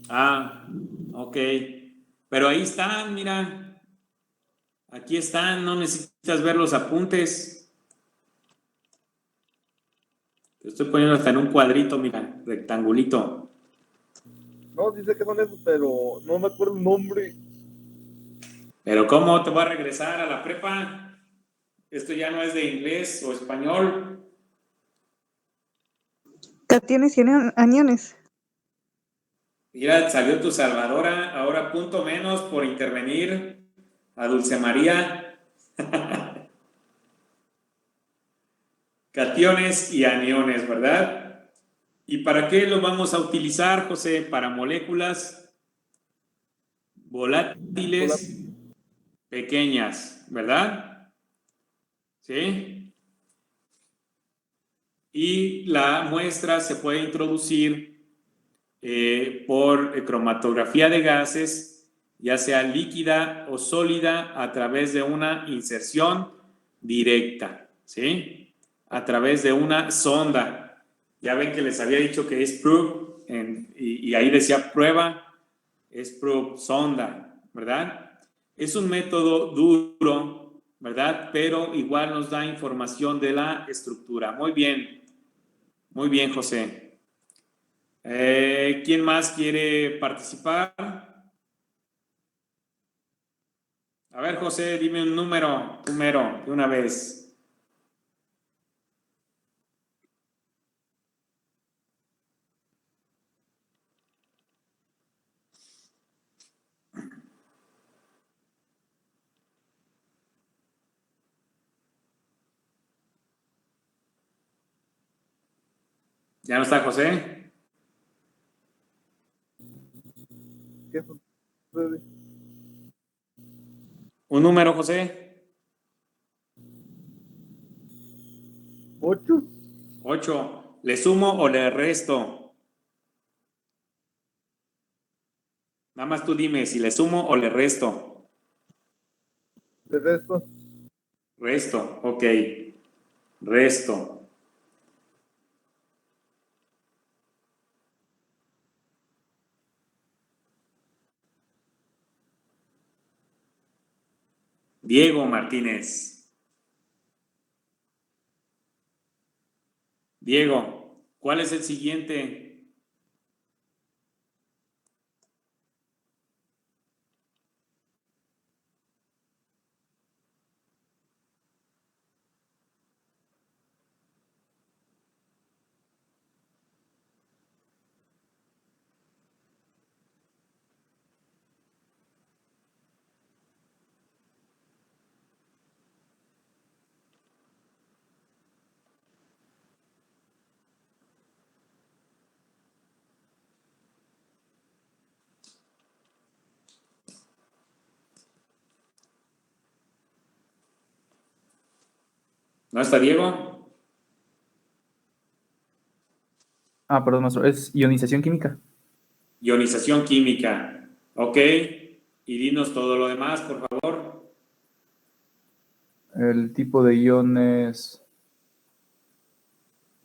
Ah, ok. Pero ahí están, mira. Aquí están, no necesitas ver los apuntes. Te estoy poniendo hasta en un cuadrito, mira, rectangulito. No, sí sé que son esos, pero no me acuerdo el nombre. Pero ¿cómo te voy a regresar a la prepa? Esto ya no es de inglés o español. Cationes y aniones. Mira, salió tu salvadora, ahora punto menos por intervenir a Dulce María. Cationes y aniones, ¿verdad? ¿Y para qué lo vamos a utilizar, José? Para moléculas volátiles pequeñas, ¿verdad? ¿Sí? Y la muestra se puede introducir por cromatografía de gases, ya sea líquida o sólida, a través de una inserción directa, ¿sí? A través de una sonda. Ya ven que les había dicho que es probe, y ahí decía prueba, es probe, sonda, ¿verdad? Es un método duro, ¿verdad? Pero igual nos da información de la estructura. Muy bien, José. ¿Quién más quiere participar? A ver, José, dime un número, de una vez. ¿Ya no está José? ¿Un número, José? 8. 8. ¿Le sumo o le resto? Nada más tú dime si le sumo o le resto. De resto. Resto, ok. Resto. Diego Martínez. Diego, ¿cuál es el siguiente? ¿No está Diego? Ah, perdón, maestro. Es ionización química. Ionización química. Ok. Y dinos todo lo demás, por favor. El tipo de iones,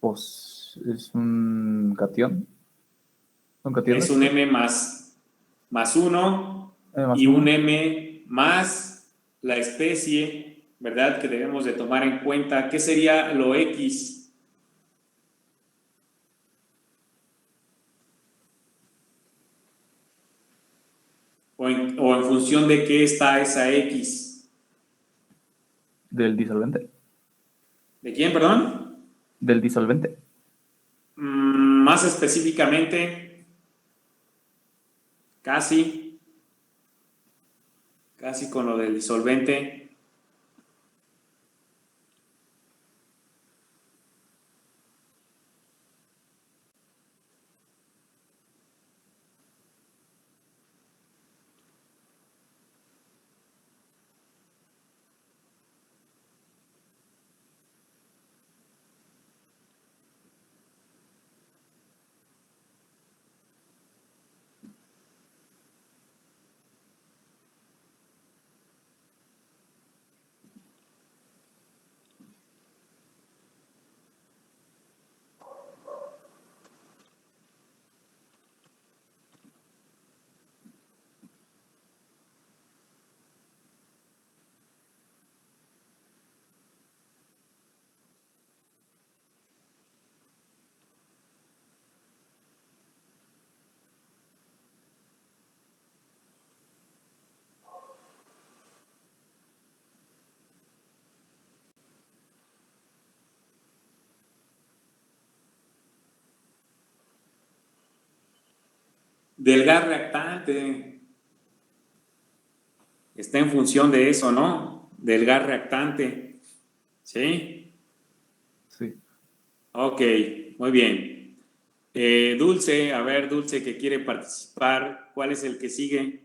pues, es un cation. ¿Son cationes? Es un M más 1 Más y un uno. M más la especie, ¿verdad? Que debemos de tomar en cuenta. ¿Qué sería lo X? O en función de qué está esa X. Del disolvente. ¿De quién, perdón? Del disolvente. Más específicamente, casi con lo del disolvente. Del gas reactante. Está en función de eso, ¿no? Del gas reactante. ¿Sí? Sí. Ok, muy bien. Dulce, a ver, Dulce, que quiere participar. ¿Cuál es el que sigue?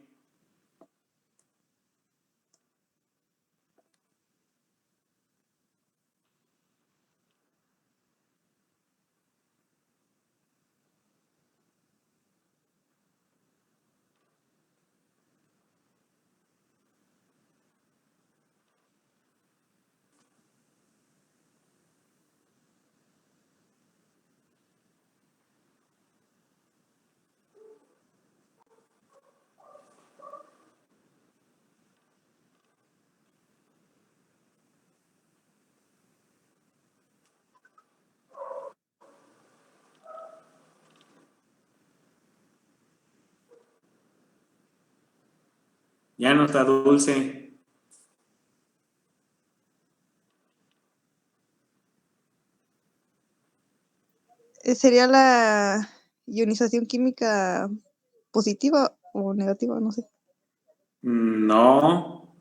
Ya no está Dulce. ¿Sería la ionización química positiva o negativa? No sé. No,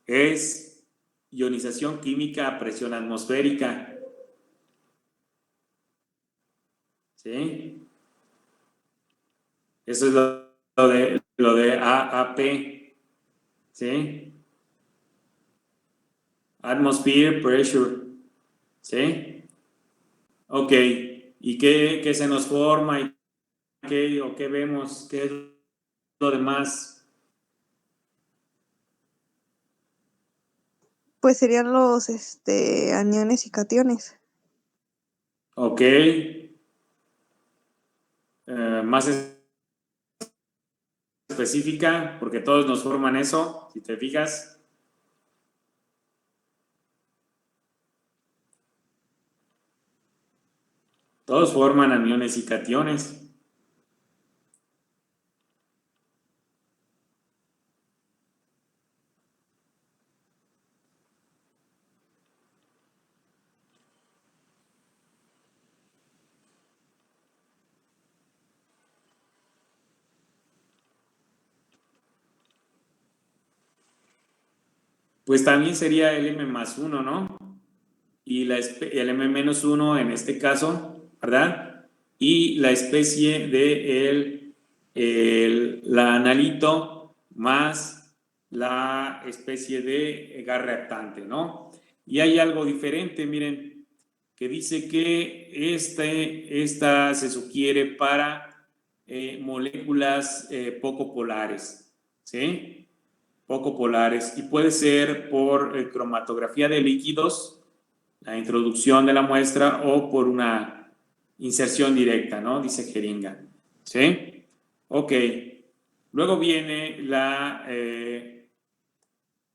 es ionización química a presión atmosférica. ¿Sí? Eso es lo de AAP. ¿Sí? Atmosphere Pressure. ¿Sí? Ok. ¿Y qué se nos forma? ¿Y qué vemos? ¿Qué es lo demás? Pues serían los aniones y cationes. Ok. Más específica, porque todos nos forman eso, si te fijas. Todos forman aniones y cationes. Pues también sería el M+1, ¿no? Y el M-1 en este caso, ¿verdad? Y la especie de la analito más la especie de gas reactante, ¿no? Y hay algo diferente, miren, que dice que esta se sugiere para moléculas poco polares, ¿sí? Poco polares, y puede ser por cromatografía de líquidos, la introducción de la muestra, o por una inserción directa, ¿no? Dice jeringa, ¿sí? Ok. Luego viene la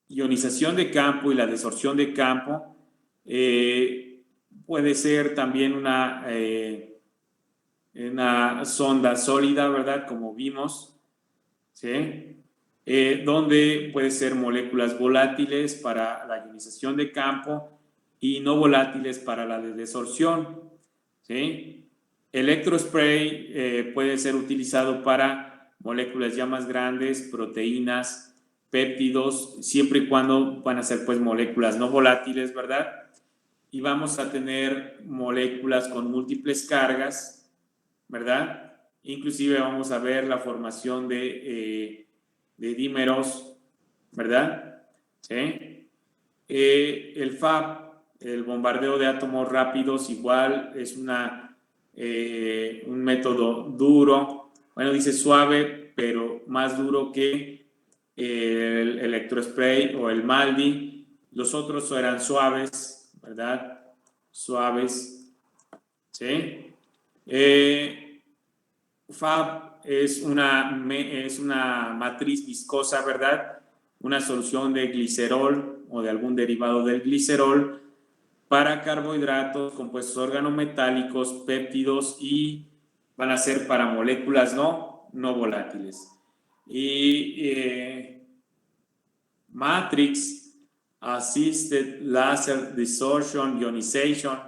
ionización de campo y la desorción de campo. Puede ser también una sonda sólida, ¿verdad? Como vimos, ¿sí? Donde puede ser moléculas volátiles para la ionización de campo y no volátiles para la de desorción, ¿sí? Electrospray puede ser utilizado para moléculas ya más grandes, proteínas, péptidos, siempre y cuando van a ser pues moléculas no volátiles, ¿verdad? Y vamos a tener moléculas con múltiples cargas, ¿verdad? Inclusive vamos a ver la formación de dímeros, ¿verdad? ¿Sí? El FAB, el bombardeo de átomos rápidos, igual es un método duro, bueno, dice suave, pero más duro que el electrospray o el MALDI. Los otros eran suaves, ¿verdad? Suaves, ¿sí? FAB es una matriz viscosa, ¿verdad? Una solución de glicerol o de algún derivado del glicerol para carbohidratos, compuestos organometálicos, péptidos, y van a ser para moléculas no volátiles. Y Matrix Assisted Laser Desorption Ionization,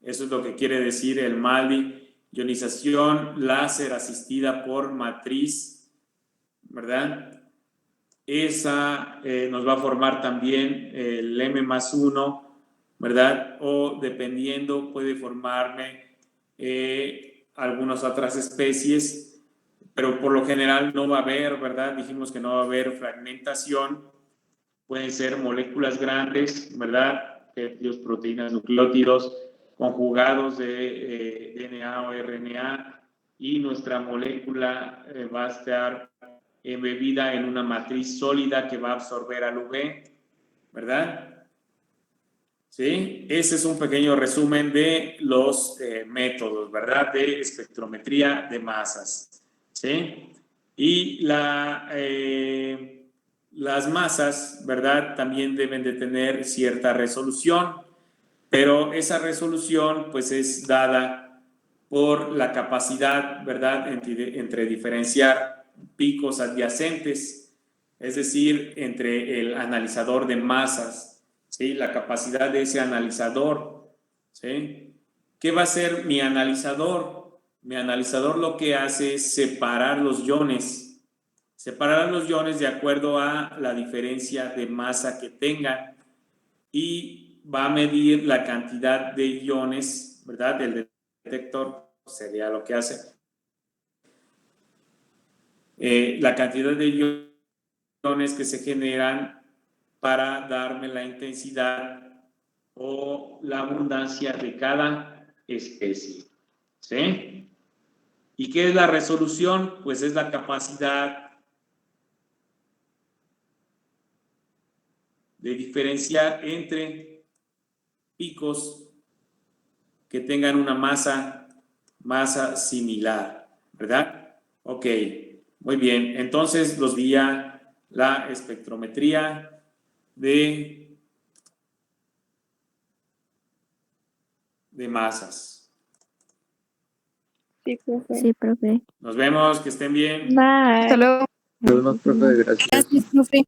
eso es lo que quiere decir el MALDI. Ionización láser asistida por matriz, ¿verdad? Esa nos va a formar también el M+1, ¿verdad? O dependiendo, puede formarme algunas otras especies, pero por lo general no va a haber, ¿verdad? Dijimos que no va a haber fragmentación. Pueden ser moléculas grandes, ¿verdad? Péptidos, proteínas, nucleótidos, conjugados de DNA o RNA, y nuestra molécula va a estar embebida en una matriz sólida que va a absorber al UV, ¿verdad? ¿Sí? Ese es un pequeño resumen de los métodos, ¿verdad? De espectrometría de masas, ¿sí? Y las masas, ¿verdad? También deben de tener cierta resolución, pero esa resolución pues es dada por la capacidad, ¿verdad? Entre diferenciar picos adyacentes. es decir, entre el analizador de masas, ¿sí? La capacidad de ese analizador, ¿sí? ¿Qué va a hacer mi analizador? Mi analizador lo que hace es separar los iones de acuerdo a la diferencia de masa que tengan y va a medir la cantidad de iones, ¿verdad? El detector sería lo que hace. La cantidad de iones que se generan para darme la intensidad o la abundancia de cada especie, ¿sí? ¿Y qué es la resolución? Pues es la capacidad de diferenciar entre picos que tengan una masa similar, ¿verdad? Ok, muy bien. Entonces los di a la espectrometría de masas. Sí, profe. Sí, profe. Nos vemos, que estén bien. Bye. Hasta luego. Nos vemos, profe, gracias. Gracias, profe.